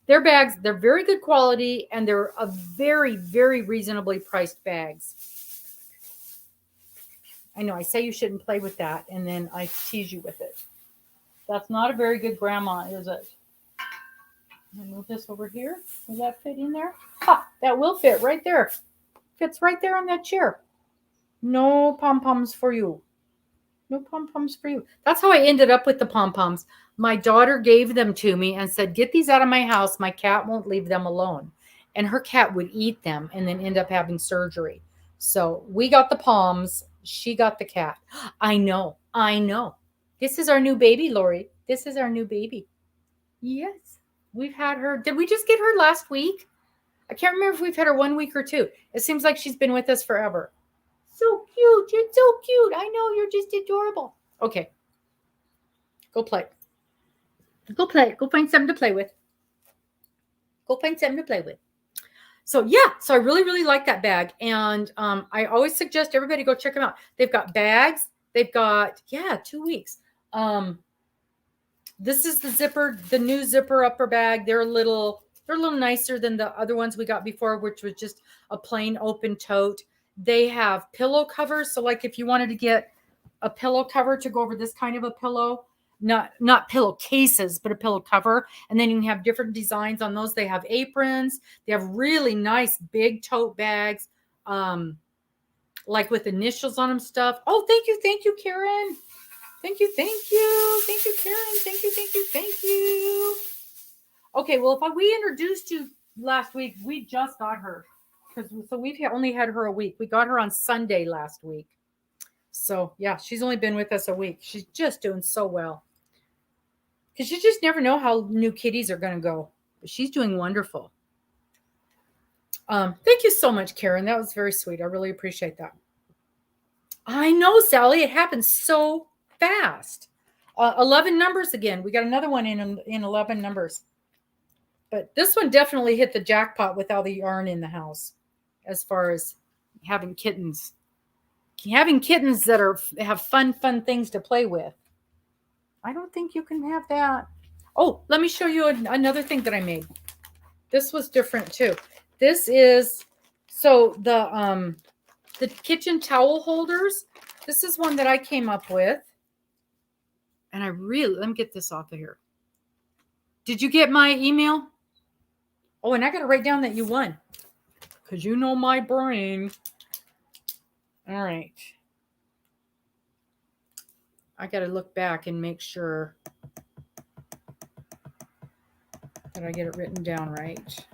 their bags, they're very good quality and they're a very, very reasonably priced bags. I know I say you shouldn't play with that and then I tease you with it. That's not a very good grandma, is it? I'm gonna move this over here. Will that fit in there? Ha! That will fit right there. Fits right there on that chair. No pom-poms for you. No pom-poms for you. That's how I ended up with the pom-poms. My daughter gave them to me and said, get these out of my house. My cat won't leave them alone. And her cat would eat them and then end up having surgery. So we got the poms. She got the cat. I know. I know. This is our new baby, Lori. This is our new baby. Yes. We've had her. Did we just get her last week? I can't remember if we've had her 1 week or 2. It seems like she's been with us forever. So cute. You're so cute. I know, you're just adorable. Okay. Go play. Go play. Go find something to play with. Go find something to play with. So yeah, so I really, really like that bag. And I always suggest everybody go check them out. They've got bags. They've got, 2 weeks. This is the zipper, the new zipper upper bag. They're a little nicer than the other ones we got before, which was just a plain open tote. They have pillow covers. So like if you wanted to get a pillow cover to go over this kind of a pillow, not pillow cases, but a pillow cover. And then you can have different designs on those. They have aprons. They have really nice big tote bags, like with initials on them stuff. Oh, thank you, Karen. Thank you, Karen. Thank you. Okay, well, if we introduced you last week, we just got her. So we've only had her a week. We got her on Sunday last week. So yeah, she's only been with us a week. She's just doing so well. Because you just never know how new kitties are going to go. But she's doing wonderful. Thank you so much, Karen. That was very sweet. I really appreciate that. I know, Sally. It happens so fast. 11 numbers again. We got another one in 11 numbers. But this one definitely hit the jackpot with all the yarn in the house as far as having kittens. Having kittens that have fun things to play with. I don't think you can have that. Oh, let me show you another thing that I made. This was different too. This is, so the kitchen towel holders. This is one that I came up with. And let me get this off of here. Did you get my email? Oh, and I got to write down that you won. Because you know my brain. All right. I got to look back and make sure that I get it written down right.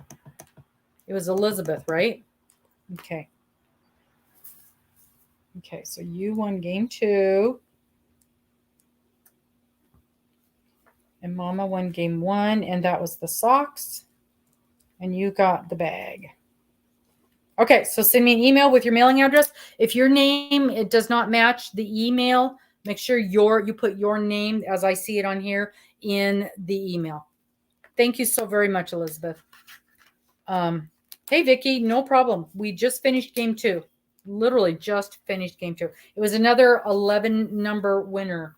It was Elizabeth, right? Okay. Okay, so you won game 2. And Mama won game 1, and that was the socks. And you got the bag. Okay, so send me an email with your mailing address. If your name, it does not match the email, make sure you put your name, as I see it on here, in the email. Thank you so very much, Elizabeth. Hey, Vicki, no problem. We just finished game 2. Literally just finished game 2. It was another 11 number winner.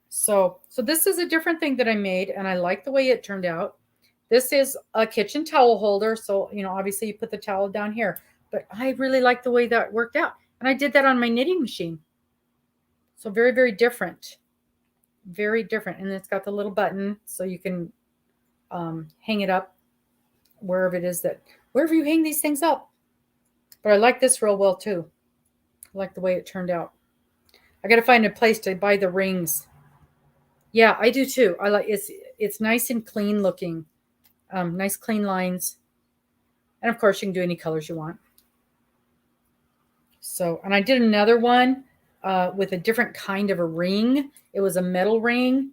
So this is a different thing that I made, and I like the way it turned out. This is a kitchen towel holder. So, obviously you put the towel down here, but I really like the way that worked out. And I did that on my knitting machine. So very, very different. Very different. And it's got the little button so you can hang it up wherever you hang these things up. But I like this real well too. I like the way it turned out. I got to find a place to buy the rings. Yeah, I do too. I like it's nice and clean looking. Nice clean lines. And of course you can do any colors you want. So, and I did another one with a different kind of a ring. It was a metal ring.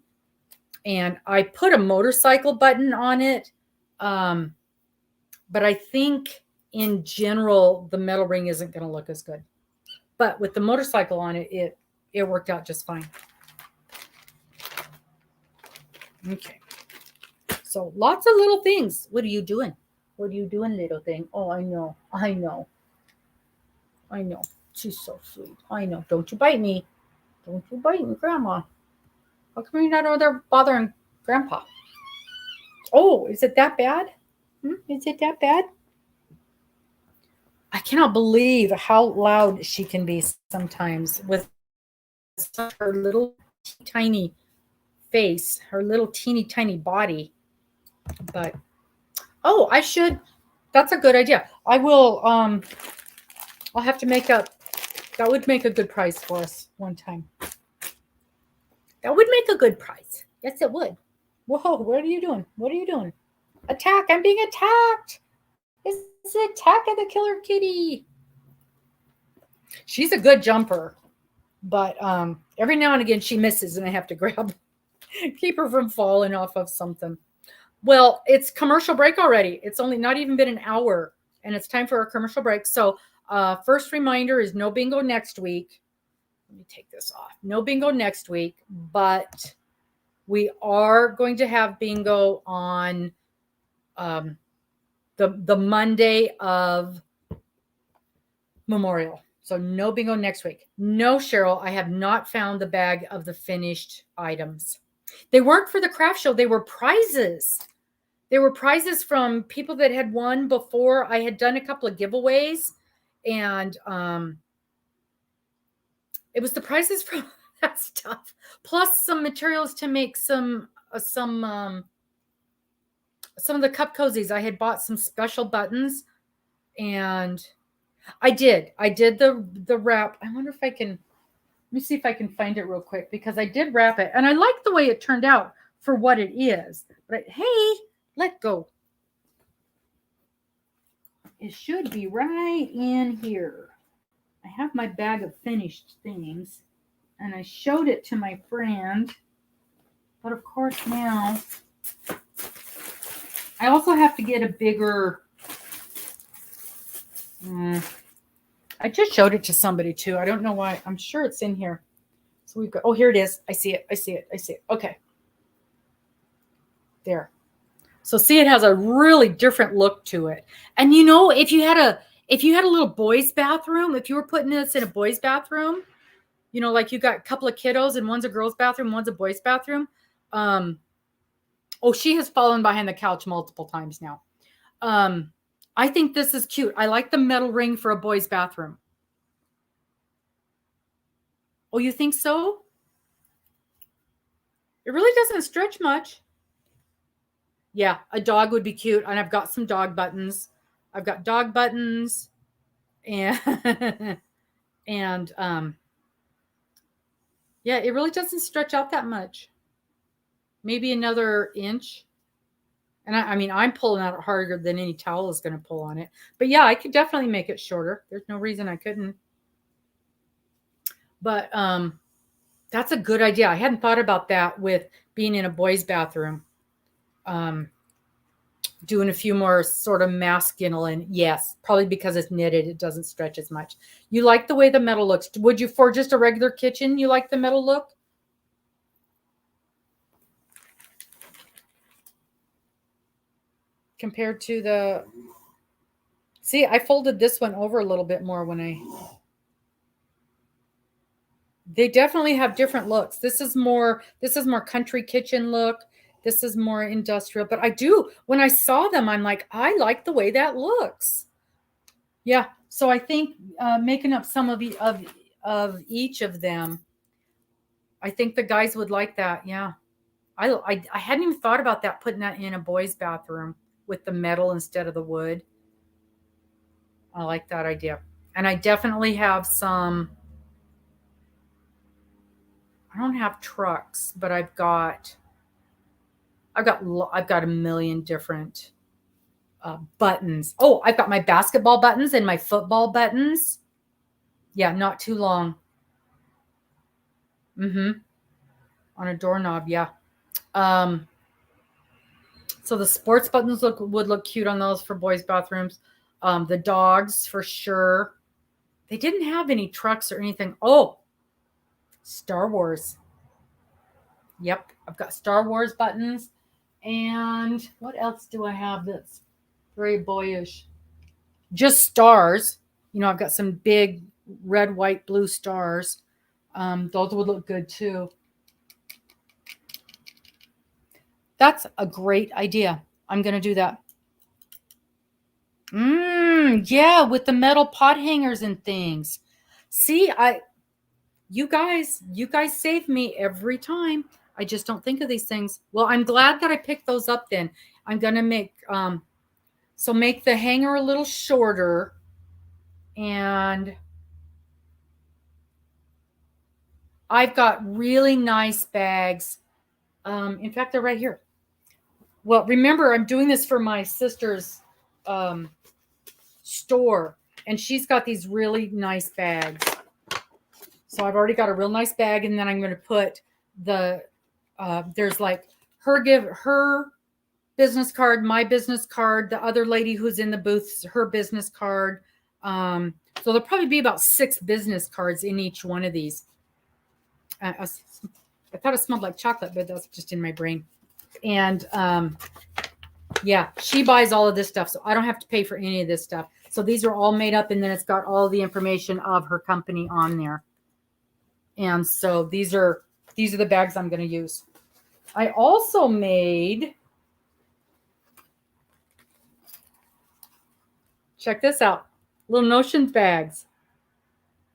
And I put a motorcycle button on it. But I think in general, the metal ring isn't going to look as good. But with the motorcycle on it, it worked out just fine. Okay. So lots of little things. What are you doing? What are you doing, little thing? Oh, I know. She's so sweet. I know. Don't you bite me. Don't you bite me, Grandma. How come you're not over there bothering Grandpa? Oh, is it that bad? Is it that bad? I cannot believe how loud she can be sometimes with her little tiny face, her little teeny tiny body. But that's a good idea. I will I'll have to that would make a good prize for us one time. That would make a good prize. Yes, it would. Whoa, what are you doing? What are you doing? Attack, I'm being attacked. It's an attack of the killer kitty. She's a good jumper, but every now and again she misses and I have to keep her from falling off of something. Well, it's commercial break already. It's only not even been an hour, and it's time for our commercial break. So first reminder is no bingo next week. Let me take this off. No bingo next week, but we are going to have bingo on the Monday of Memorial. So no bingo next week. No, Cheryl, I have not found the bag of the finished items. They weren't for the craft show. They were prizes. They were prizes from people that had won before. I had done a couple of giveaways, and it was the prizes from that stuff, plus some materials to make some of the cup cozies. I had bought some special buttons, and I did the wrap. I wonder if I can, let me see if I can find it real quick, because I did wrap it, and I like the way it turned out for what it is. But hey, let go. It should be right in here. I have my bag of finished things, and I showed it to my friend, but of course now I also have to get a bigger, I just showed it to somebody too. I don't know why. I'm sure it's in here. So we've got, oh, here it is. I see it. I see it. I see it. Okay. There. So see, it has a really different look to it. And you know, if you had a little boys' bathroom, if you were putting this in a boys' bathroom, you know, like you got a couple of kiddos and one's a girl's bathroom, one's a boys' bathroom. Oh, she has fallen behind the couch multiple times now. I think this is cute. I like the metal ring for a boys' bathroom. Oh, you think so? It really doesn't stretch much. Yeah, a dog would be cute. And I've got some dog buttons. I've got dog buttons and and yeah, it really doesn't stretch out that much. Maybe another inch. And I mean, I'm pulling out harder than any towel is going to pull on it. But yeah, I could definitely make it shorter. There's no reason I couldn't. But that's a good idea. I hadn't thought about that with being in a boys' bathroom. Doing a few more sort of masculine. Yes, probably because it's knitted, it doesn't stretch as much. You like the way the metal looks. Would you, for just a regular kitchen, you like the metal look? Compared to the, see, I folded this one over a little bit more they definitely have different looks. This is more country kitchen look. This is more industrial, but when I saw them, I'm like, I like the way that looks. Yeah. So I think making up some of each of them, I think the guys would like that. Yeah. I hadn't even thought about that, putting that in a boys' bathroom with the metal instead of the wood. I like that idea. And I definitely have some, I don't have trucks, but I've got a million different buttons. Oh, I've got my basketball buttons and my football buttons. Yeah, not too long. On a doorknob, yeah. So the sports buttons would look cute on those for boys' bathrooms. The dogs for sure. They didn't have any trucks or anything. Oh, Star Wars. Yep, I've got Star Wars buttons. And what else do I have that's very boyish? Just stars. You know, I've got some big red, white, blue stars. Those would look good too. That's a great idea. I'm going to do that. Yeah, with the metal pot hangers and things. See, you guys save me every time. I just don't think of these things. Well, I'm glad that I picked those up then. I'm going to make, make the hanger a little shorter, and I've got really nice bags. In fact, they're right here. Well, remember, I'm doing this for my sister's store, and she's got these really nice bags. So I've already got a real nice bag, and then I'm going to put the there's like her business card, my business card, the other lady who's in the booth, her business card. So there'll probably be about 6 business cards in each one of these. I thought it smelled like chocolate, but that's just in my brain. And yeah, she buys all of this stuff, so I don't have to pay for any of this stuff. So these are all made up, and then it's got all the information of her company on there. And so these are the bags I'm going to use. I also made, check this out, little Notions bags.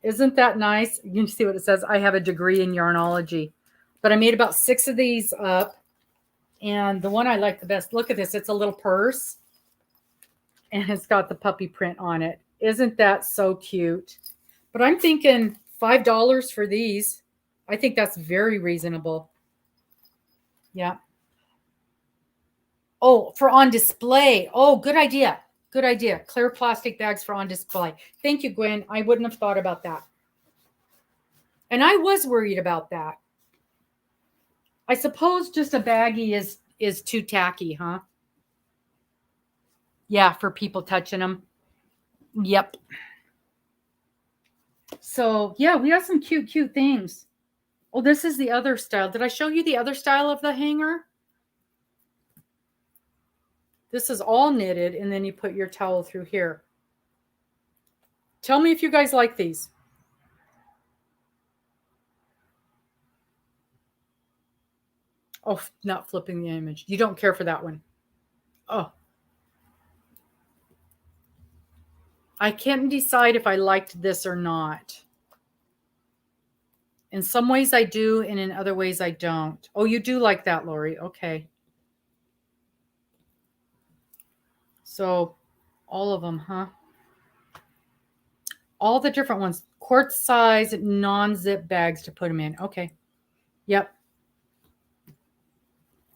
Isn't that nice? You can see what it says. I have a degree in yarnology, but I made about 6 of these up. And the one I like the best, look at this. It's a little purse and it's got the puppy print on it. Isn't that so cute? But I'm thinking $5 for these. I think that's very reasonable. Yeah. Oh, for on display. Oh, good idea. Good idea. Clear plastic bags for on display. Thank you, Gwen. I wouldn't have thought about that. And I was worried about that. I suppose just a baggie is too tacky, huh? Yeah, for people touching them. Yep. So, yeah, we have some cute things. Oh, this is the other style. Did I show you the other style of the hanger? This is all knitted, and then you put your towel through here. Tell me if you guys like these. Oh, not flipping the image. You don't care for that one. Oh. I can't decide if I liked this or not. In some ways I do, and in other ways I don't. Oh, you do like that, Lori. Okay. So all of them, huh? All the different ones. Quart size non-zip bags to put them in. Okay. Yep.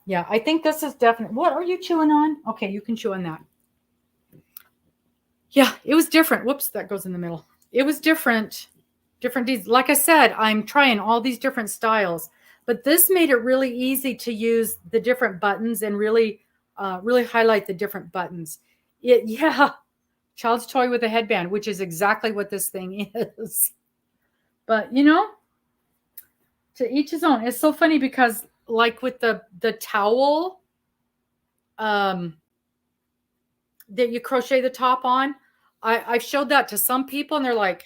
Yeah, I think this is definitely. What are you chewing on? Okay, you can chew on that. Yeah, it was different. Whoops, that goes in the middle. It was different. Different deeds. Like I said, I'm trying all these different styles, but this made it really easy to use the different buttons and really highlight the different buttons. Yeah, child's toy with a headband, which is exactly what this thing is. But you know, to each his own. It's so funny because like with the towel that you crochet the top on, I've showed that to some people and they're like,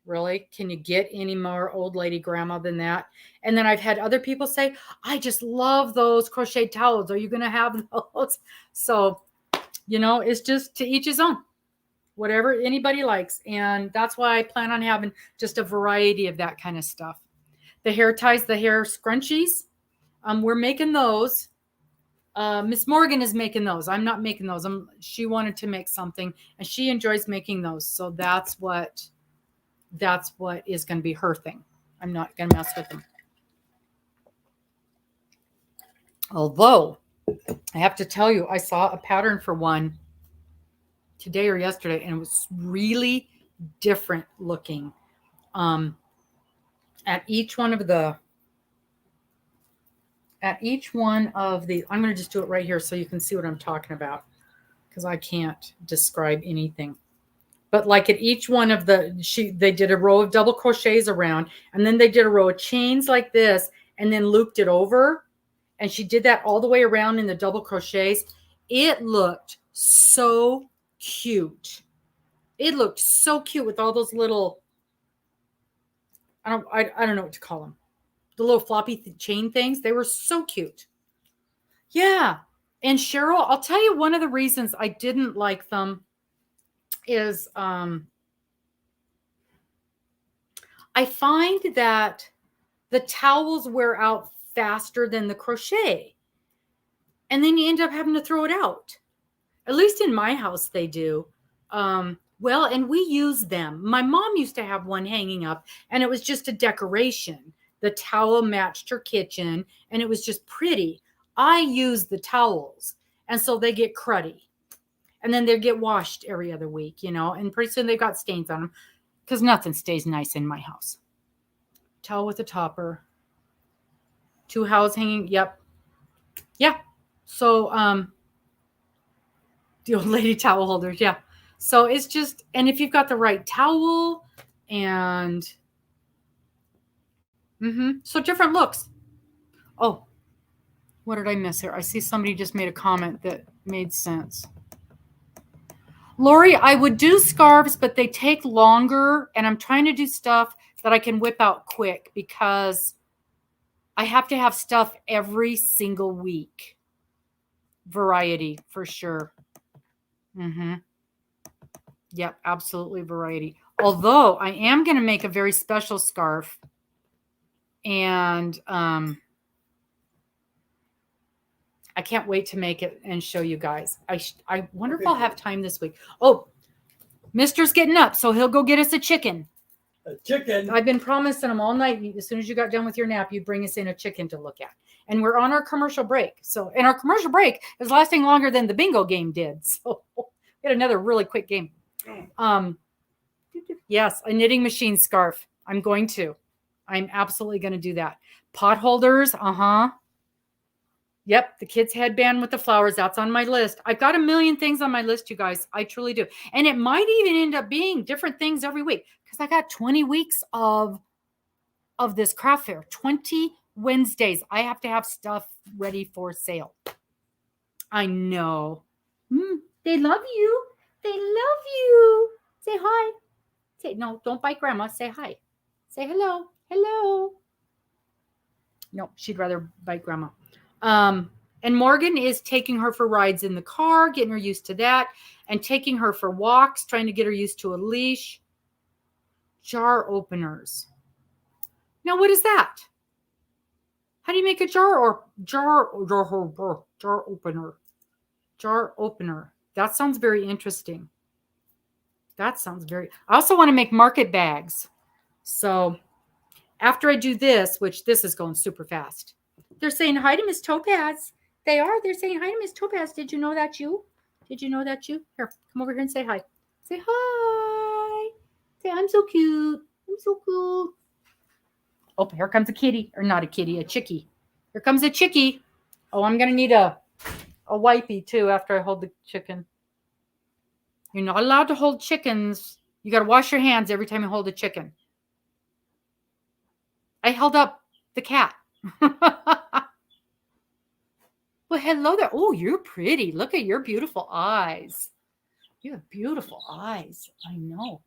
really? Can you get any more old lady grandma than that? And then I've had other people say, I just love those crochet towels. Are you going to have those? So, you know, it's just to each his own, whatever anybody likes. And that's why I plan on having just a variety of that kind of stuff. The hair ties, the hair scrunchies, we're making those. Miss Morgan is making those. I'm not making those. She wanted to make something and she enjoys making those. So that's what is going to be her thing. I'm not going to mess with them. Although I have to tell you, I saw a pattern for one today or yesterday and it was really different looking. At each one of the, I'm going to just do it right here so you can see what I'm talking about because I can't describe anything. But like at each one of they did a row of double crochets around, and then they did a row of chains like this, and then looped it over. And she did that all the way around in the double crochets. It looked so cute. It looked so cute with all those little, I don't know what to call them. The little floppy chain things. They were so cute. Yeah. And Cheryl, I'll tell you one of the reasons I didn't like them is I find that the towels wear out faster than the crochet. And then you end up having to throw it out. At least in my house they do. Well, and we use them. My mom used to have one hanging up and it was just a decoration. The towel matched her kitchen and it was just pretty. I use the towels and so they get cruddy. And then they get washed every other week, you know, and pretty soon they've got stains on them because nothing stays nice in my house. Towel with a topper. 2 howls hanging. Yep. Yeah. So, the old lady towel holders. Yeah. So it's just, and if you've got the right towel and, so different looks. Oh, what did I miss here? I see somebody just made a comment that made sense. Lori, I would do scarves, but they take longer, and I'm trying to do stuff that I can whip out quick because I have to have stuff every single week. Variety, for sure. Yep, absolutely variety. Although I am going to make a very special scarf, and I can't wait to make it and show you guys. I wonder if I'll have time this week. Oh, Mister's getting up, so he'll go get us a chicken. A chicken? I've been promising him all night. As soon as you got done with your nap, you'd bring us in a chicken to look at. And we're on our commercial break. So, and our commercial break is lasting longer than the bingo game did. So we had another really quick game. Yes, a knitting machine scarf. I'm absolutely going to do that. Pot holders. Yep, the kids' headband with the flowers. That's on my list. I've got a million things on my list, you guys. I truly do. And it might even end up being different things every week because I got 20 weeks of this craft fair. 20 Wednesdays. I have to have stuff ready for sale. I know. They love you. They love you. Say hi. No, don't bite grandma. Say hi. Say hello. Hello. No, she'd rather bite grandma. And Morgan is taking her for rides in the car, getting her used to that, and taking her for walks, trying to get her used to a leash. Jar openers. Now, what is that? How do you make a jar opener? Jar opener. That sounds very interesting. I also want to make market bags. So after I do this, which this is going super fast. They're saying hi to Miss Topaz. They are. They're saying hi to Miss Topaz. Did you know that you? Here, come over here and say hi. Say hi. Say, I'm so cute. I'm so cool. Oh, here comes a kitty. Or not a kitty, a chickie. Here comes a chickie. Oh, I'm going to need a wipey, too, after I hold the chicken. You're not allowed to hold chickens. You got to wash your hands every time you hold a chicken. I held up the cat. Well, hello there. Oh, you're pretty. Look at your beautiful eyes. You have beautiful eyes. I know.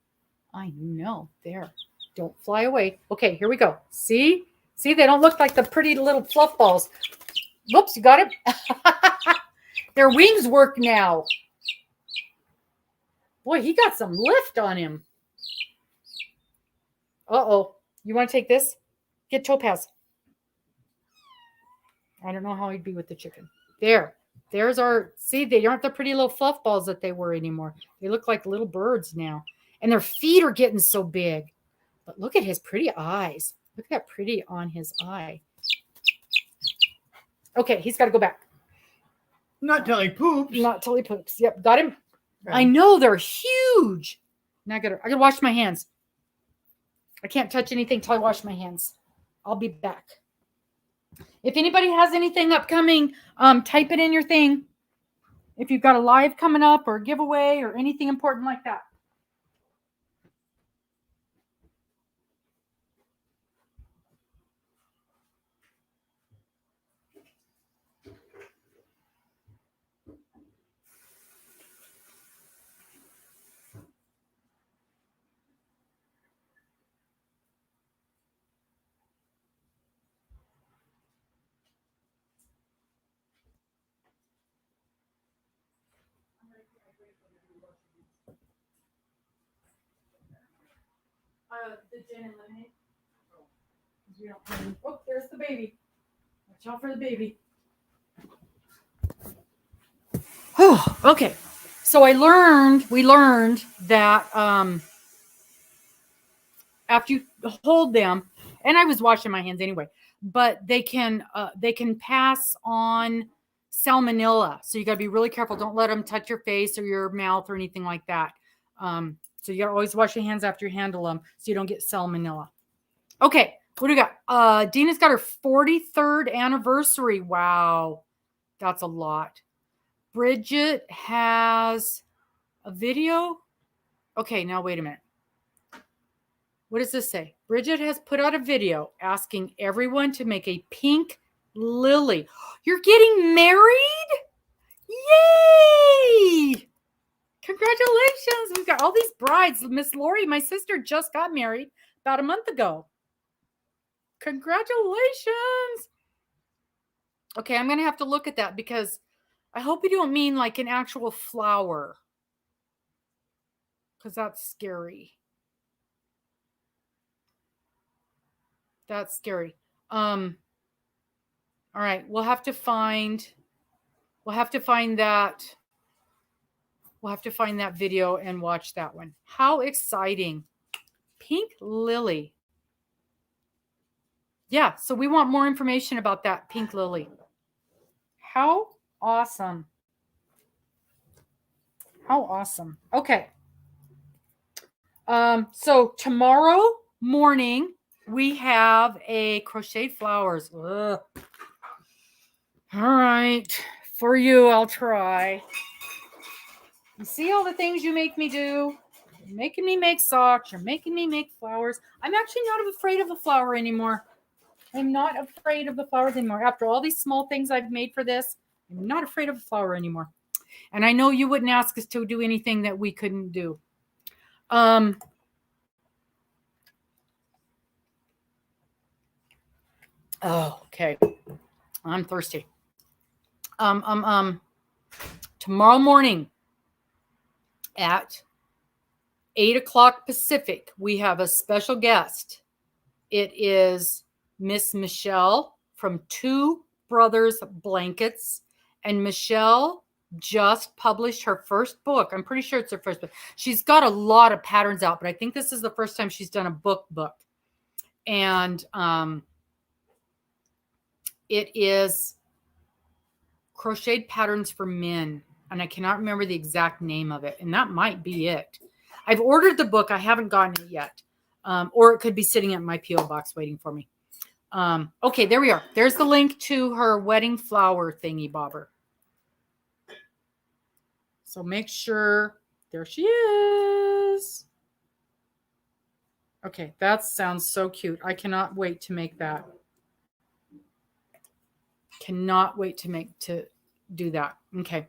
There. Don't fly away. Okay, here we go. See, they don't look like the pretty little fluff balls. Whoops, you got it. Their wings work now. Boy, he got some lift on him. Uh-oh. You want to take this? Get Topaz. I don't know how he'd be with the chicken. There's our, see, they aren't the pretty little fluff balls that they were anymore. They look like little birds now. And their feet are getting so big. But look at his pretty eyes. Look at that pretty on his eye. Okay, he's got to go back. Not till he poops. Yep, got him. Okay. I know, they're huge. Now I gotta wash my hands. I can't touch anything till I wash my hands. I'll be back. If anybody has anything upcoming, type it in your thing. If you've got a live coming up or a giveaway or anything important like that. The gin and lemonade. Oh, there's the baby. Watch out for the baby. Oh, okay. So we learned that after you hold them, and I was washing my hands anyway, but they can pass on salmonella. So you got to be really careful. Don't let them touch your face or your mouth or anything like that. So you got to always wash your hands after you handle them so you don't get salmonella. Okay, what do we got? Dina's got her 43rd anniversary. Wow. That's a lot. Bridget has a video. Okay, now wait a minute. What does this say? Bridget has put out a video asking everyone to make a pink lily. You're getting married? Yay! Congratulations. We've got all these brides. Miss Lori, my sister, just got married about a month ago. Congratulations. Okay, I'm going to have to look at that because I hope you don't mean like an actual flower, because that's scary. That's scary. All right, we'll have to find that. We'll have to find that video and watch that one. How exciting. Pink lily. Yeah, so we want more information about that pink lily. How awesome. How awesome. Okay. So tomorrow morning we have a crocheted flowers. Ugh. All right. For you, I'll try. You see all the things you make me do? You're making me make socks. You're making me make flowers. I'm actually not afraid of a flower anymore. I'm not afraid of the flowers anymore. After all these small things I've made for this, I'm not afraid of a flower anymore. And I know you wouldn't ask us to do anything that we couldn't do. Oh, okay. I'm thirsty. Tomorrow morning at 8 o'clock Pacific, we have a special guest. It is Miss Michelle from Two Brothers Blankets. And Michelle just published her first book. I'm pretty sure it's her first book. She's got a lot of patterns out, but I think this is the first time she's done a book. And it is Crocheted Patterns for Men. And I cannot remember the exact name of it. And that might be it. I've ordered the book. I haven't gotten it yet. Or it could be sitting at my P.O. box waiting for me. Okay, there we are. There's the link to her wedding flower thingy bobber. So make sure, there she is. Okay, that sounds so cute. I cannot wait to make that. Cannot wait to do that. Okay.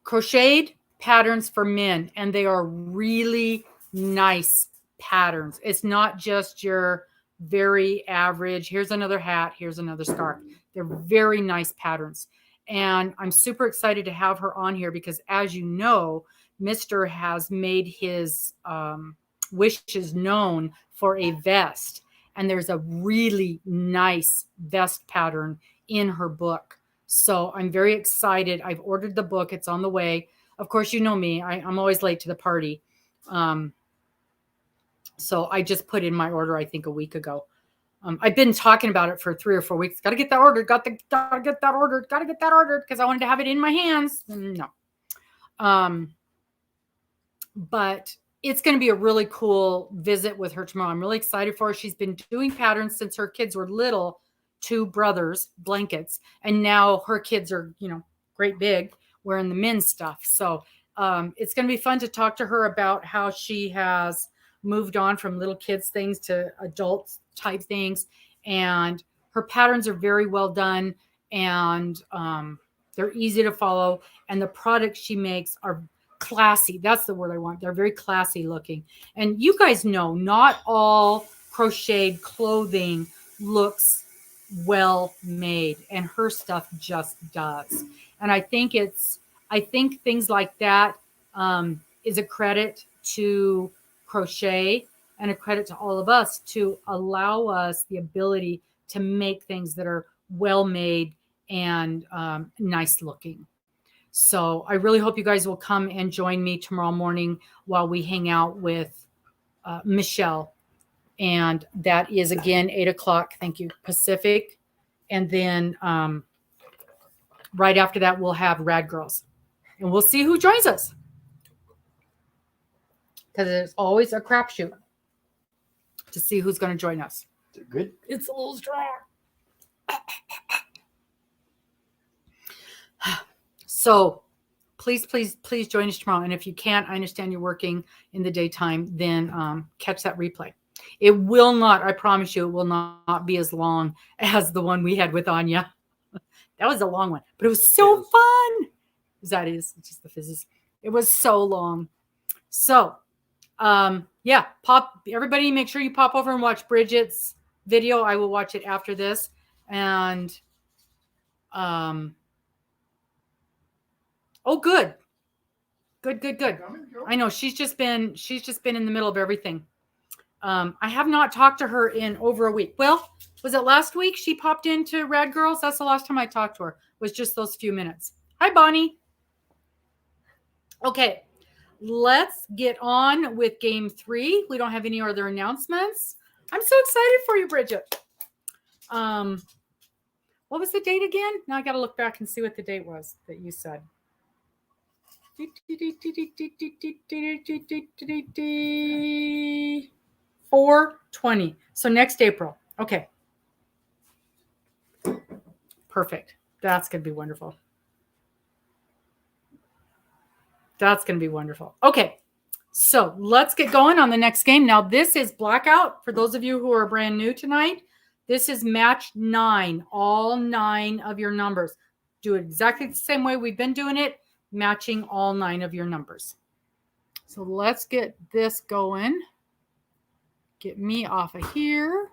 Crocheted patterns for men, and they are really nice patterns. It's not just your very average, here's another hat, here's another scarf. They're very nice patterns. And I'm super excited to have her on here because, as you know, Mr. has made his wishes known for a vest. And there's a really nice vest pattern in her book. So I'm very excited. I've ordered the book. It's on the way. Of course, you know me. I'm always late to the party. So I just put in my order, I think, a week ago. I've been talking about it for 3 or 4 weeks. Got to get that ordered. Got to get that ordered. Got to get that ordered because I wanted to have it in my hands. No. But it's going to be a really cool visit with her tomorrow. I'm really excited for her. She's been doing patterns since her kids were little, Two Brothers Blankets. And now her kids are, great big, wearing the men's stuff. So it's going to be fun to talk to her about how she has moved on from little kids things to adult type things. And her patterns are very well done. And they're easy to follow. And the products she makes are classy. That's the word I want. They're very classy looking. And you guys know not all crocheted clothing looks well made, and her stuff just does. And I think things like that is a credit to crochet and a credit to all of us to allow us the ability to make things that are well made and nice looking. So I really hope you guys will come and join me tomorrow morning while we hang out with Michelle. And that is, again, 8 o'clock. Thank you, Pacific. And then right after that, we'll have Rad Girls. And we'll see who joins us. Because it's always a crapshoot to see who's going to join us. Is it good? It's a little strong. So please, please, please join us tomorrow. And if you can't, I understand you're working in the daytime, then catch that replay. It will not, I promise you, it will not be as long as the one we had with Anya. That was a long one, but it was so fun. That is just the physics. It was so long. So, yeah, everybody make sure you pop over and watch Bridget's video. I will watch it after this. And, oh, good. Good. I know she's just been in the middle of everything. I have not talked to her in over a week. Well, was it last week she popped into Rad Girls? That's the last time I talked to her. Was just those few minutes. Hi, Bonnie. Okay, let's get on with game 3. We don't have any other announcements. I'm so excited for you, Bridget. What was the date again? Now I got to look back and see what the date was that you said. 4/20. So next April. Okay. Perfect. That's going to be wonderful. That's going to be wonderful. Okay. So let's get going on the next game. Now this is Blackout. For those of you who are brand new tonight, this is match 9. All 9 of your numbers. Do it exactly the same way we've been doing it. Matching all 9 of your numbers. So let's get this going. Get me off of here.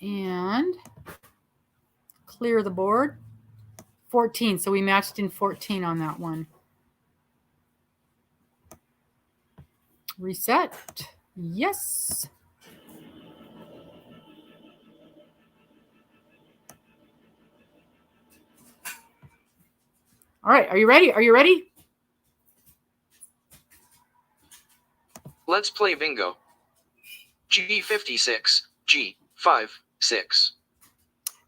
And clear the board. 14. So we matched in 14 on that one. Reset. Yes. All right. Are you ready? Are you ready? Let's play bingo. G56, G56.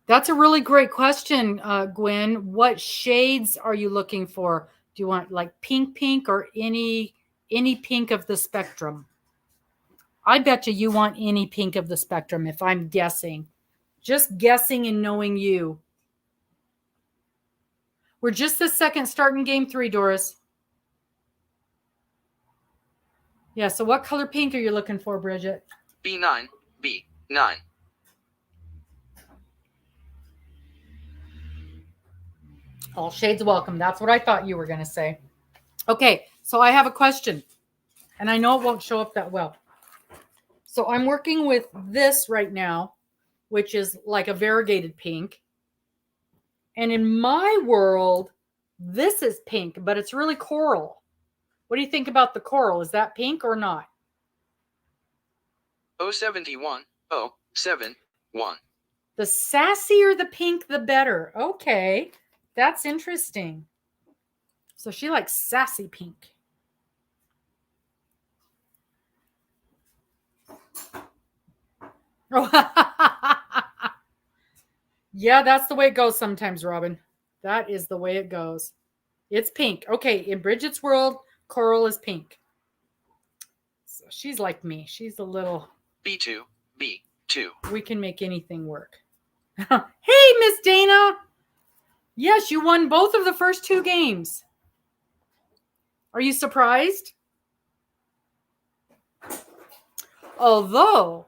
That's a really great question, Gwen. What shades are you looking for? Do you want like pink or any pink of the spectrum? I bet you want any pink of the spectrum if I'm guessing. Just guessing and knowing you. We're just the second starting game 3, Doris. Yeah, so what color pink are you looking for, Bridget? B9, B9. All shades welcome. That's what I thought you were going to say. Okay, so I have a question. And I know it won't show up that well. So I'm working with this right now, which is like a variegated pink. And in my world, this is pink, but it's really coral. What do you think about the coral? Is that pink or not? 071, 071. The sassier the pink, the better. Okay, that's interesting. So she likes sassy pink. Yeah, that's the way it goes sometimes, Robin. That is the way it goes. It's pink. Okay, in Bridget's world, coral is pink. So she's like me. She's a little... B2, B2. We can make anything work. Hey, Miss Dana. Yes, you won both of the first 2 games. Are you surprised? Although,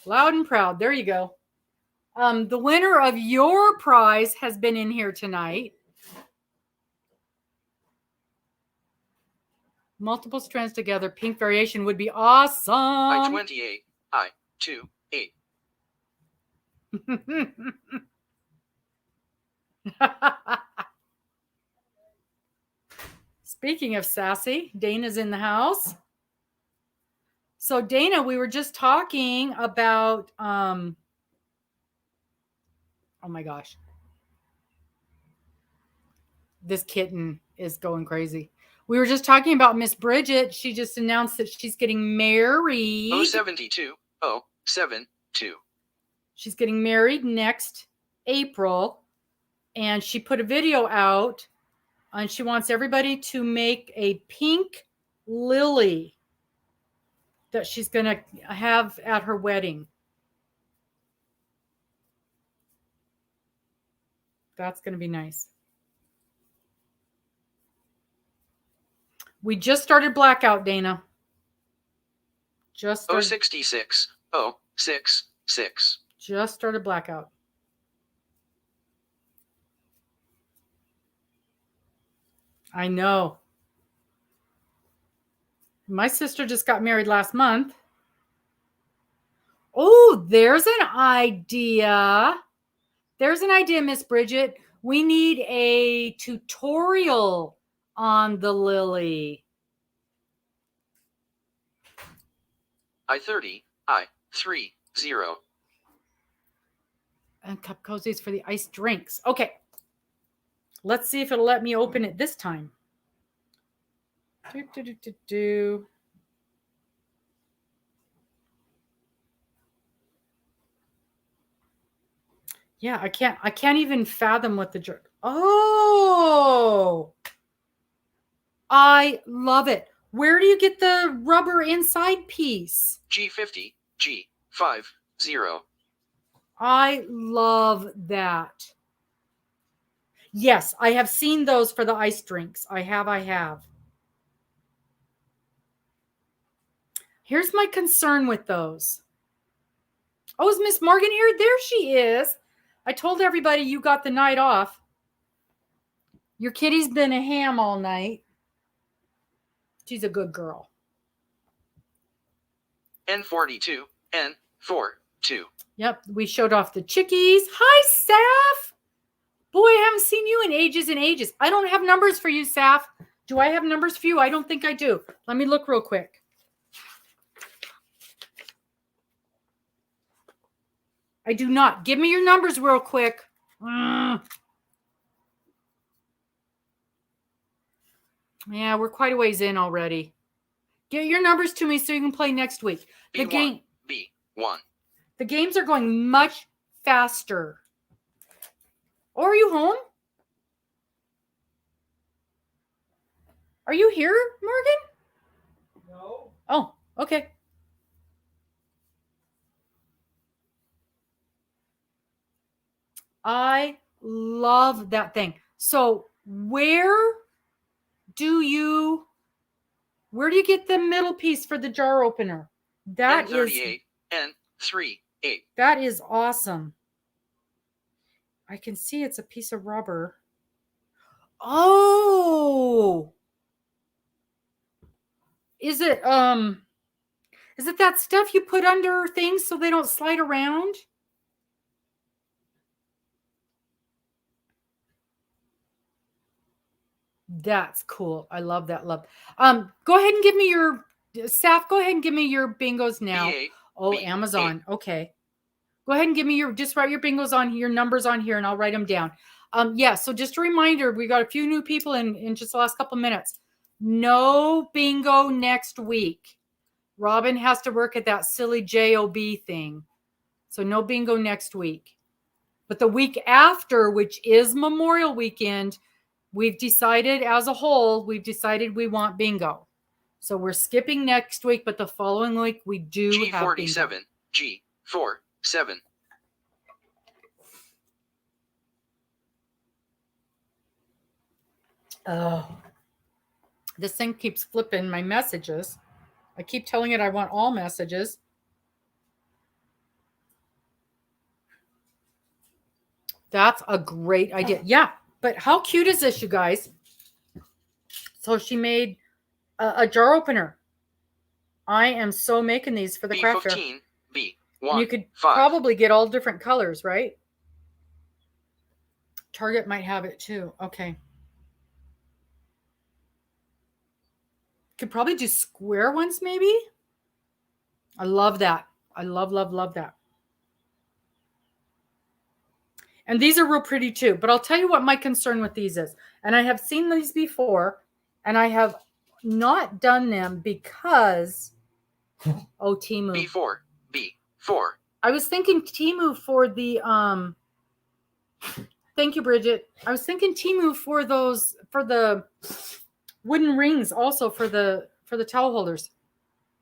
loud and proud. There you go. The winner of your prize has been in here tonight. Multiple strands together. Pink variation would be awesome. I28, I28. Speaking of sassy, Dana's in the house. So Dana, we were just talking about, oh my gosh. This kitten is going crazy. We were just talking about Miss Bridget. She just announced that she's getting married. 072, 072. She's getting married next April. And she put a video out. And she wants everybody to make a pink lily that she's going to have at her wedding. That's going to be nice. We just started blackout, Dana. Just started. 066 066. Just started blackout. I know. My sister just got married last month. Oh, there's an idea. There's an idea, Miss Bridget. We need a tutorial on the lily. I-30, I-30. And cup cozies for the iced drinks. Okay. Let's see if it'll let me open it this time. Yeah, I can't even fathom what the jerk. Oh, I love it. Where do you get the rubber inside piece? G50, G50. I love that. Yes, I have seen those for the ice drinks. I have. Here's my concern with those. Oh, is Miss Morgan here? There she is. I told everybody you got the night off. Your kitty's been a ham all night. She's a good girl. N42, N42. Yep, we showed off the chickies. Hi, Saf. Boy, I haven't seen you in ages and ages. I don't have numbers for you, Saf. Do I have numbers for you? I don't think I do. Let me look real quick. I do not. Give me your numbers real quick. Yeah, we're quite a ways in already. Get your numbers to me so you can play next week. The B1, B1. The games are going much faster. Or are you home? Are you here, Morgan? No. Oh, okay. I love that thing. So where do you get the middle piece for the jar opener? That N38, is N38. that is awesome. I can see it's a piece of rubber. Oh, is it that stuff you put under things so they don't slide around? That's cool. I love that. Go ahead and give me your staff. Go ahead and give me your bingos now. B8, Oh, B8. Amazon. Okay. Go ahead and give me just write your bingos on here, your numbers on here, and I'll write them down. Yeah. So just a reminder, we got a few new people in just the last couple minutes. No bingo next week. Robin has to work at that silly JOB thing. So no bingo next week. But the week after, which is Memorial Weekend, we've decided as a whole, we want bingo. So we're skipping next week, but the following week we do have bingo. G47, G47. Oh, this thing keeps flipping my messages. I keep telling it I want all messages. That's a great idea. Yeah, but how cute is this, you guys? So she made a jar opener. I am so making these for the craft fair. B15, B1. You could 5. probably get all different colors, right? Target might have it too. Okay. Could probably do square ones, maybe. I love that. I love that. And these are real pretty too. But I'll tell you what my concern with these is. And I have seen these before, and I have not done them because Temu. B4, B4. I was thinking Temu for the thank you, Bridget. I was thinking Temu for the wooden rings, also for the towel holders.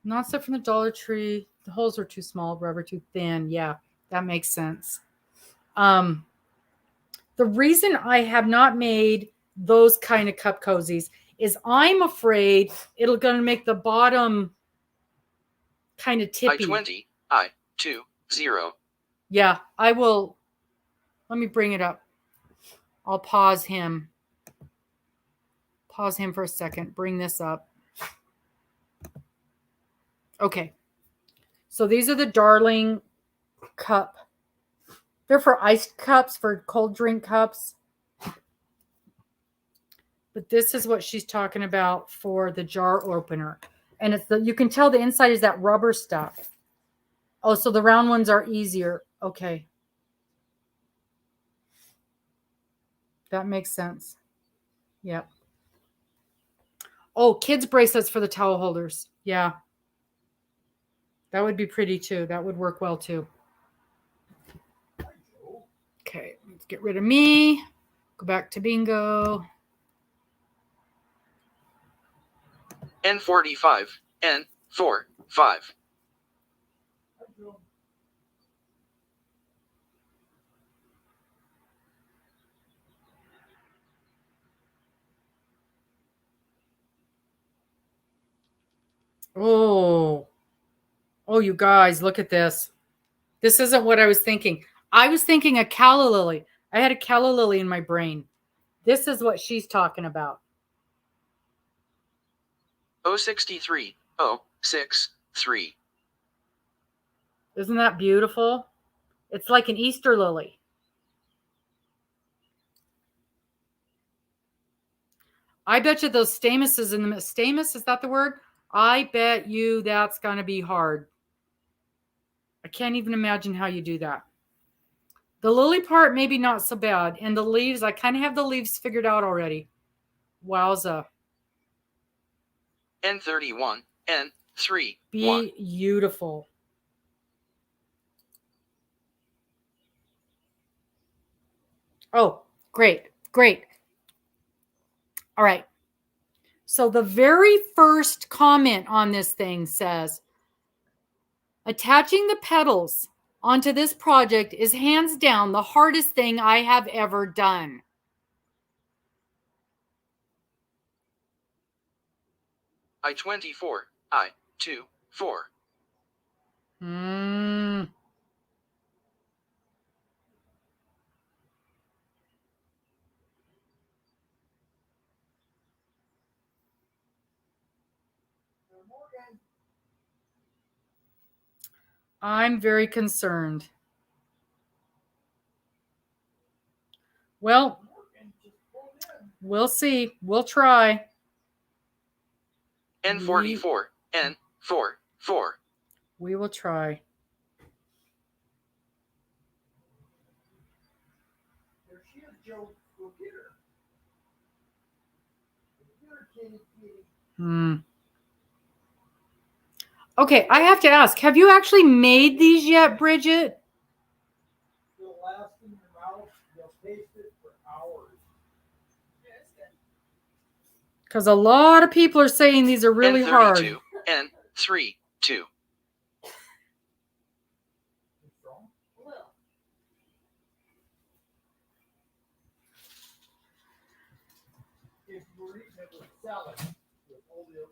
Not stuff from the Dollar Tree. The holes are too small, rubber too thin. Yeah, that makes sense. The reason I have not made those kind of cup cozies is I'm afraid it'll going to make the bottom kind of tippy. I-20, I-20. Yeah, I will. Let me bring it up. I'll pause him. Pause him for a second. Bring this up. Okay. So these are the Darling cup. They're for iced cups, for cold drink cups. But this is what she's talking about for the jar opener. And it's you can tell the inside is that rubber stuff. Oh, so the round ones are easier. Okay. That makes sense. Yep. Oh, kids bracelets for the towel holders. Yeah. That would be pretty too. That would work well too. Okay, let's get rid of me. Go back to bingo. N45, N45. Oh, you guys, look at this. This isn't what I was thinking. I was thinking a calla lily. I had a calla lily in my brain. This is what she's talking about. 063, 063. Isn't that beautiful? It's like an Easter lily. I bet you those stamises in the stamus, is that the word? I bet you that's going to be hard. I can't even imagine how you do that. The lily part, maybe not so bad. And the leaves, I kind of have the leaves figured out already. Wowza. N31, N3. Beautiful. Oh, great. Great. All right. So the very first comment on this thing says, attaching the petals onto this project is hands down the hardest thing I have ever done. I-24, I-24. I'm very concerned. Well, we'll see. We'll try. N44, N44. We will try. Okay, I have to ask, have you actually made these yet, Bridget? They'll last in your mouth. You'll taste it for hours. Because a lot of people are saying these are really hard. N32, N32. If you were eating it with salad, with all the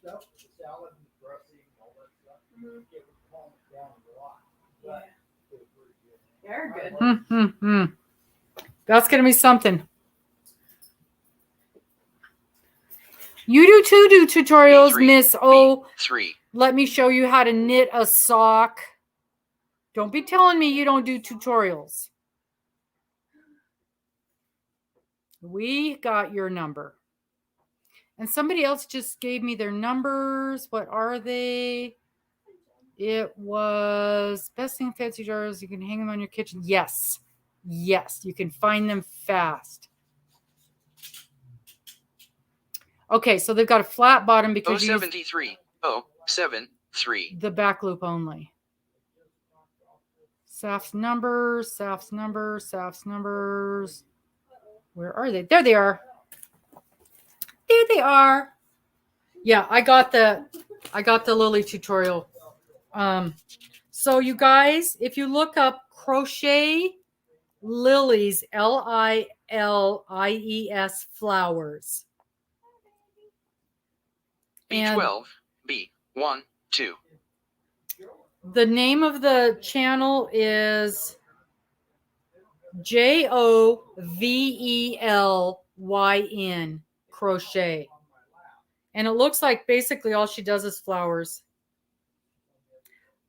stuff, the salad and dressing and all that stuff, it would calm it down a lot. But it was pretty good. They're good. That's going to be something. You do tutorials, B3, Miss O. B3. Let me show you how to knit a sock. Don't be telling me you don't do tutorials. We got your number. And somebody else just gave me their numbers. What are they? It was best thing fancy jars. You can hang them on your kitchen. Yes. Yes. You can find them fast. Okay. So they've got a flat bottom because you use 073, 073. the back loop only. Saf's numbers. Where are they? There they are. There they are. Yeah, I got the Lily tutorial. So you guys, if you look up Crochet-Knitting Lilies, Lilies flowers. And B12, B1, 2. the name of the channel is JOVELYN Crochet. And it looks like basically all she does is flowers.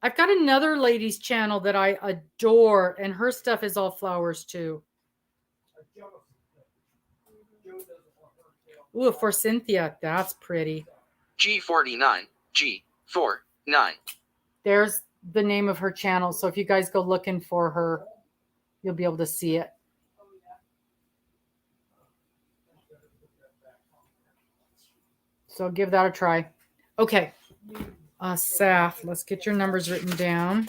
I've got another lady's channel that I adore, and her stuff is all flowers too. Ooh, for Cynthia, that's pretty. G49, G49. There's the name of her channel. So if you guys go looking for her, you'll be able to see it. So give that a try. Okay. Saf, let's get your numbers written down.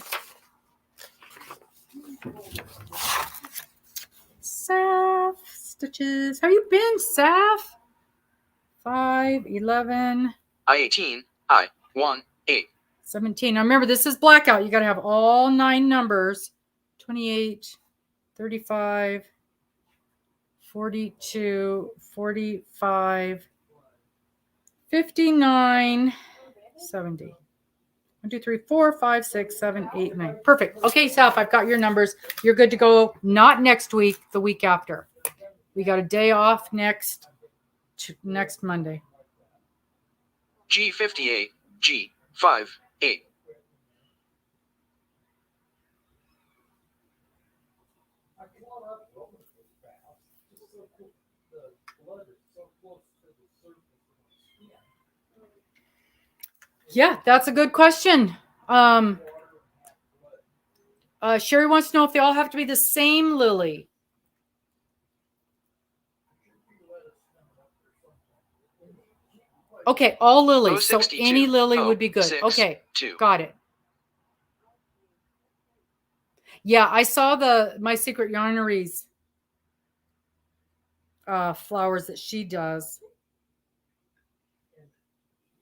Saf, stitches. How you been, Saf? 5, 11. I18, I1, 8. 17. Now remember, this is blackout. You got to have all 9 numbers. 28, 35, 42, 45, 59, 70. 1, 2, 3, 4, 5, 6, 7, 8, 9. Perfect. Okay, Saf, I've got your numbers. You're good to go. Not next week, the week after. We got a day off next Monday. G58, G5, 8. Yeah, that's a good question. Sherry wants to know if they all have to be the same lily. Okay, all lilies. So 062, any lily would be good. 6, Okay, 2. got it. Yeah, I saw My Secret Yarneries flowers that she does.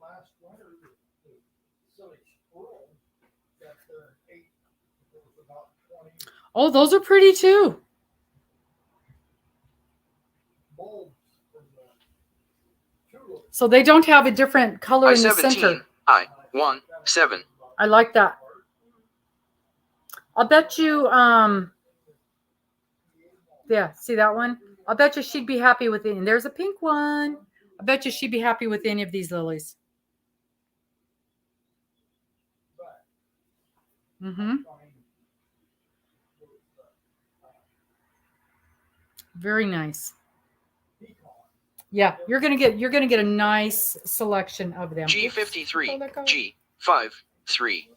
Last winter, the silly squirrel got there and ate. It was about 20 Oh, those are pretty too. bulbs from the tulip. So they don't have a different color in the I17, center. I1, 7. I like that. I'll bet you, yeah, see that one? I'll bet you she'd be happy with it. And there's a pink one. I bet you she'd be happy with any of these lilies. Mm-hmm. Very nice. Yeah, you're gonna get a nice selection of them. G53, G5, 3.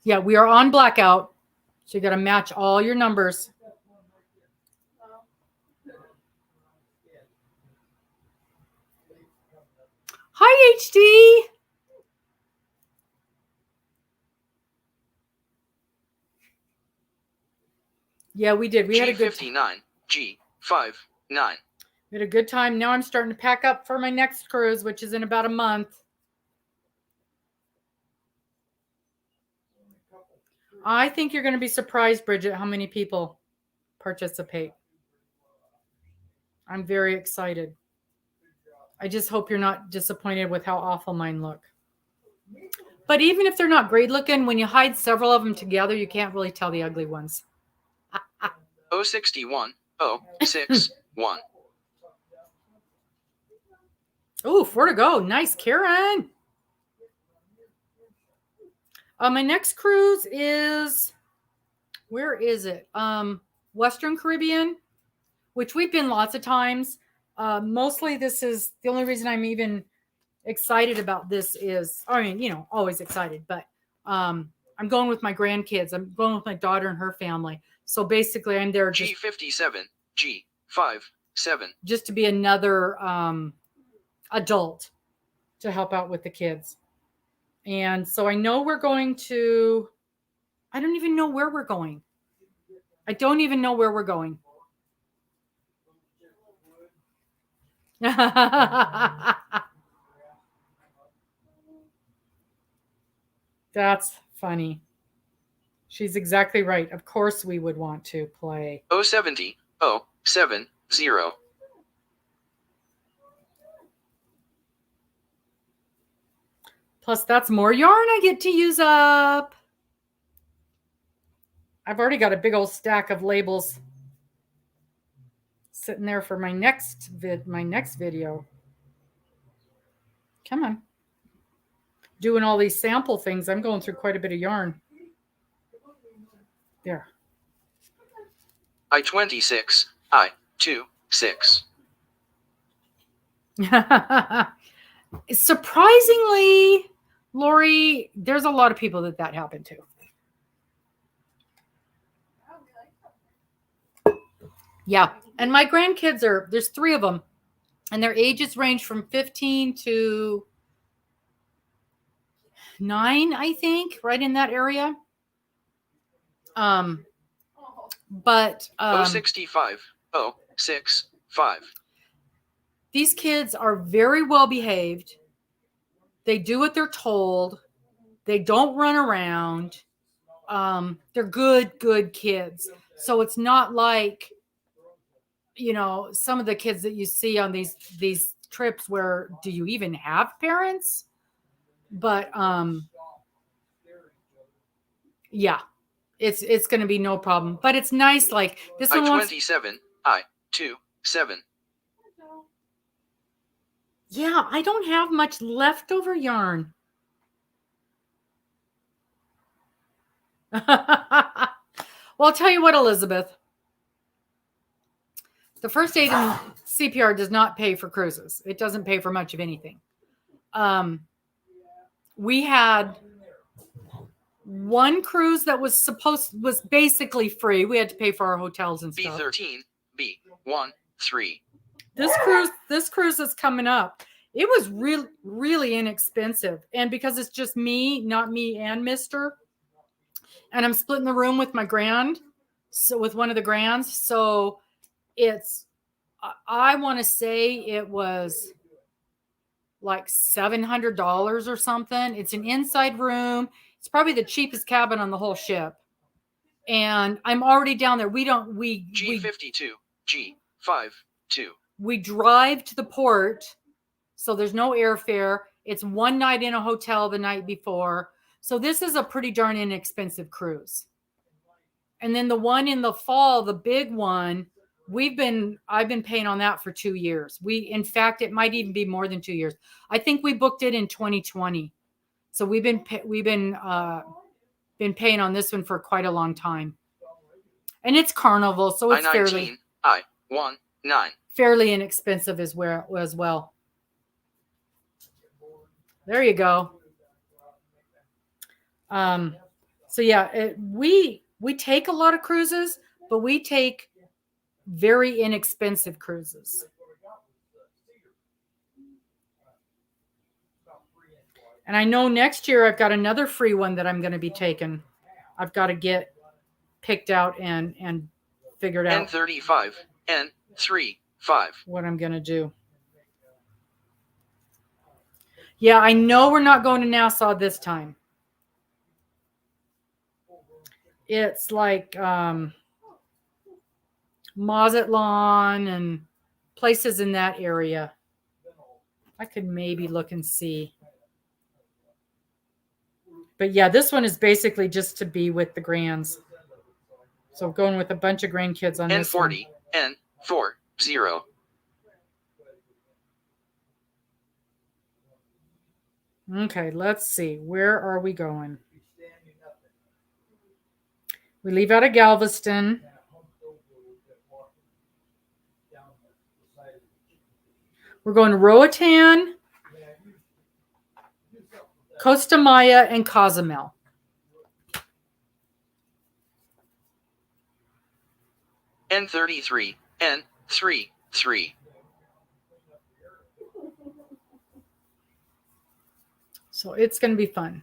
Yeah, we are on blackout, so you got to match all your numbers. Hi, HD. Yeah, we did. We had a good G59, G5, 9. We had a good time. Now I'm starting to pack up for my next cruise, which is in about a month. I think you're going to be surprised, Bridget, how many people participate. I'm very excited. I just hope you're not disappointed with how awful mine look. But even if they're not great looking, when you hide several of them together, you can't really tell the ugly ones. 061, 061. Oh, 4 to go. Nice, Karen. My next cruise is, where is it? Western Caribbean, which we've been lots of times. Mostly this is the only reason I'm even excited about this is, I mean, you know, always excited, but I'm going with my grandkids. I'm going with my daughter and her family. So basically I'm there just G57, G5, 7. Just to be another adult to help out with the kids. And so I know we're going to, I don't even know where we're going. I don't even know where we're going. That's funny. She's exactly right. Of course we would want to play. 070 070. Plus, that's more yarn I get to use up. I've already got a big old stack of labels sitting there for my next video. Come on. Doing all these sample things. I'm going through quite a bit of yarn. There. I-26, I-26. Surprisingly, Lori, there's a lot of people that happened to. Yeah. And my grandkids there's 3 of them. And their ages range from 15 to 9, I think, right in that area. But 065, 065. These kids are very well behaved. They do what they're told. They don't run around. They're good kids. So it's not like, some of the kids that you see on these trips where do you even have parents? But yeah, it's going to be no problem. But it's nice, like this one. I-27, I-27. Yeah, I don't have much leftover yarn. Well, I'll tell you what, Elizabeth. The first aid in CPR does not pay for cruises. It doesn't pay for much of anything. We had one cruise that was basically free. We had to pay for our hotels and stuff. B13, B13. This cruise is coming up. It was really inexpensive. And because it's just me, not me and Mister, and I'm splitting the room with my with one of the grands. So I want to say it was like $700 or something. It's an inside room. It's probably the cheapest cabin on the whole ship. And I'm already down there. G52, G52. We drive to the port, so there's no airfare. It's one night in a hotel the night before. So this is a pretty darn inexpensive cruise. And then the one in the fall, the big one, I've been paying on that for 2 years. In fact, it might even be more than 2 years. I think we booked it in 2020. So we've been paying on this one for quite a long time. And it's Carnival, so it's I-19, I-19. Fairly inexpensive as well. There you go. So yeah, we take a lot of cruises, but we take very inexpensive cruises. And I know next year I've got another free one that I'm going to be taking. I've got to get picked out and figured out. N35, N35. What I'm going to do. Yeah, I know we're not going to Nassau this time. It's like Mazatlan and places in that area. I could maybe look and see. But yeah, this one is basically just to be with the grands. So going with a bunch of grandkids on this one. N40, N40. Okay, let's see. Where are we going? We leave out of Galveston. We're going to Roatan, Costa Maya, and Cozumel. N33, N33. So it's going to be fun.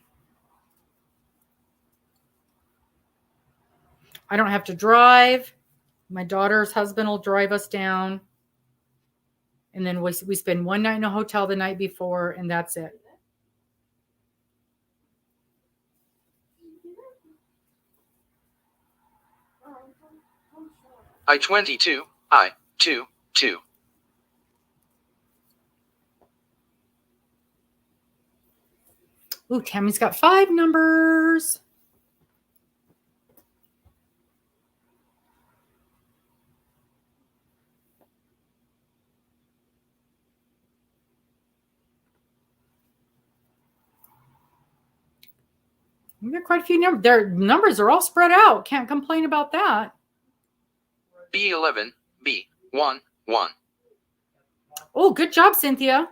I don't have to drive. My daughter's husband will drive us down. And then we spend one night in a hotel the night before, and that's it. I-22, I-2-2. Ooh, Tammy's got 5 numbers. We've got quite a few numbers. Their numbers are all spread out. Can't complain about that. B11, B11. Oh, good job, Cynthia.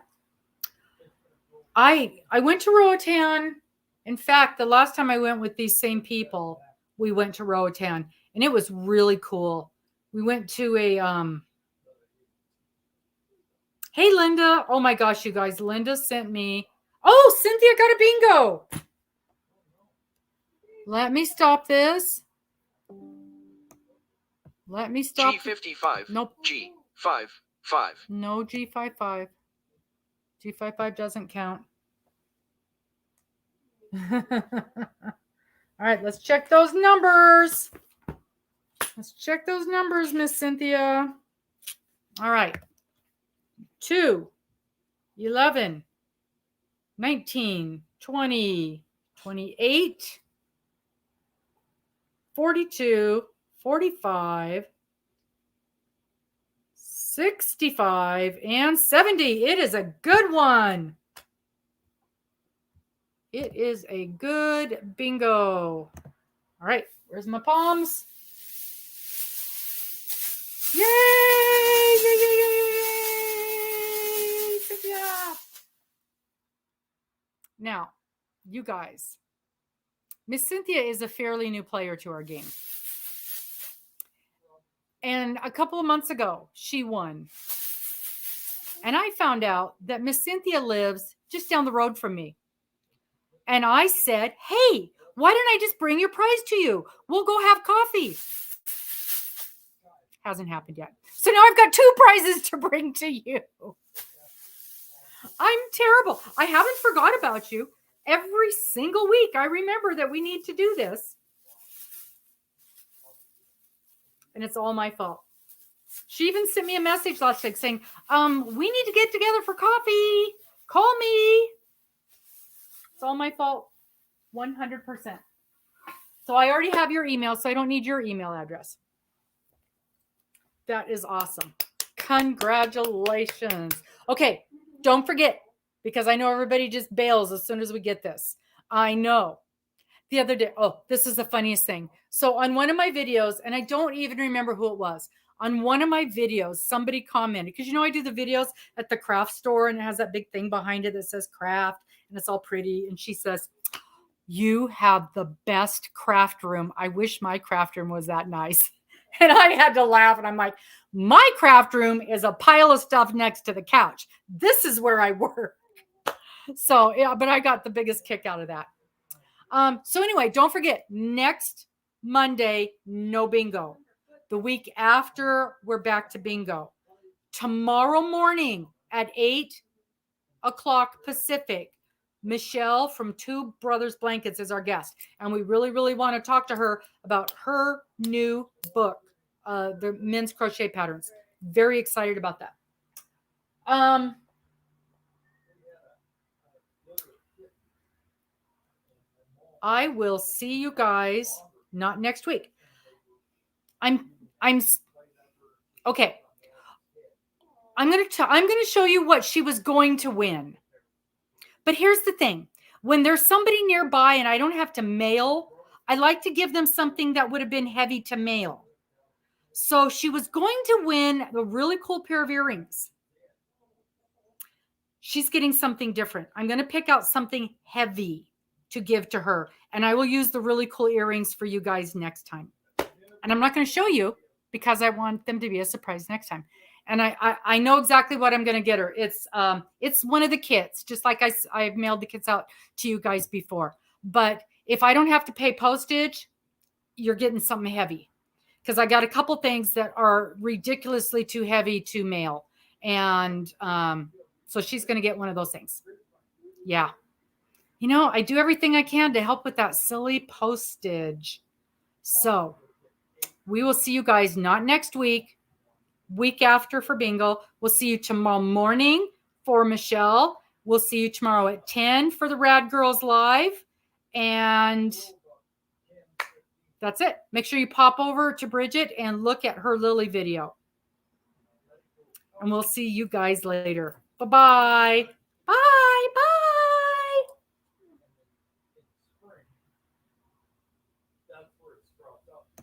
I went to Roatan. In fact, the last time I went with these same people, we went to Roatan, and it was really cool. We went to a hey, Linda. Oh my gosh, you guys, Linda sent me. Oh, Cynthia got a bingo. Let me stop this. Let me stop. G55. Nope. G55. No G55. G55 doesn't count. All right, let's check those numbers. Let's check those numbers, Miss Cynthia. All right. 2, 11, 19, 20, 28, 42, 45, 65, and 70. It is a good one. It is a good bingo. All right, where's my palms? Yay! Yay, yay, yay, yay, yay! Cynthia! Now, you guys, Miss Cynthia is a fairly new player to our game. And a couple of months ago, she won. And I found out that Miss Cynthia lives just down the road from me. And I said, hey, why don't I just bring your prize to you? We'll go have coffee. Hasn't happened yet. So now I've got 2 prizes to bring to you. I'm terrible. I haven't forgot about you. Every single week, I remember that we need to do this. And it's all my fault. She even sent me a message last week saying, we need to get together for coffee. Call me. It's all my fault. 100%. So I already have your email, so I don't need your email address. That is awesome. Congratulations. Okay, don't forget, because I know everybody just bails as soon as we get this. I know. The other day, oh, this is the funniest thing. So on one of my videos, and I don't even remember who it was, on one of my videos, somebody commented, because you know I do the videos at the craft store, and it has that big thing behind it that says craft, and it's all pretty. And she says, you have the best craft room. I wish my craft room was that nice. And I had to laugh, and I'm like, my craft room is a pile of stuff next to the couch. This is where I work. So, yeah, but I got the biggest kick out of that. So anyway, don't forget, next Monday, no bingo. The week after, we're back to bingo. Tomorrow morning at 8 o'clock Pacific, Michelle from Two Brothers Blankets is our guest. And we really, really want to talk to her about her new book, the men's crochet patterns. Very excited about that. I will see you guys not next week. I'm okay. I'm going to show you what she was going to win. But here's the thing. When there's somebody nearby and I don't have to mail, I like to give them something that would have been heavy to mail. So she was going to win a really cool pair of earrings. She's getting something different. I'm going to pick out something heavy to give to her. And I will use the really cool earrings for you guys next time. And I'm not going to show you because I want them to be a surprise next time. And I know exactly what I'm going to get her. It's one of the kits, just like I've mailed the kits out to you guys before. But if I don't have to pay postage, you're getting something heavy. Because I got a couple things that are ridiculously too heavy to mail. And so she's going to get one of those things. Yeah. You know, I do everything I can to help with that silly postage. So we will see you guys not next week, week after for bingo. We'll see you tomorrow morning for Michelle. We'll see you tomorrow at 10 for the Rad Girls Live. And that's it. Make sure you pop over to Bridget and look at her Lily video. And we'll see you guys later. Bye-bye. Bye. Bye. That's where it sprouts up.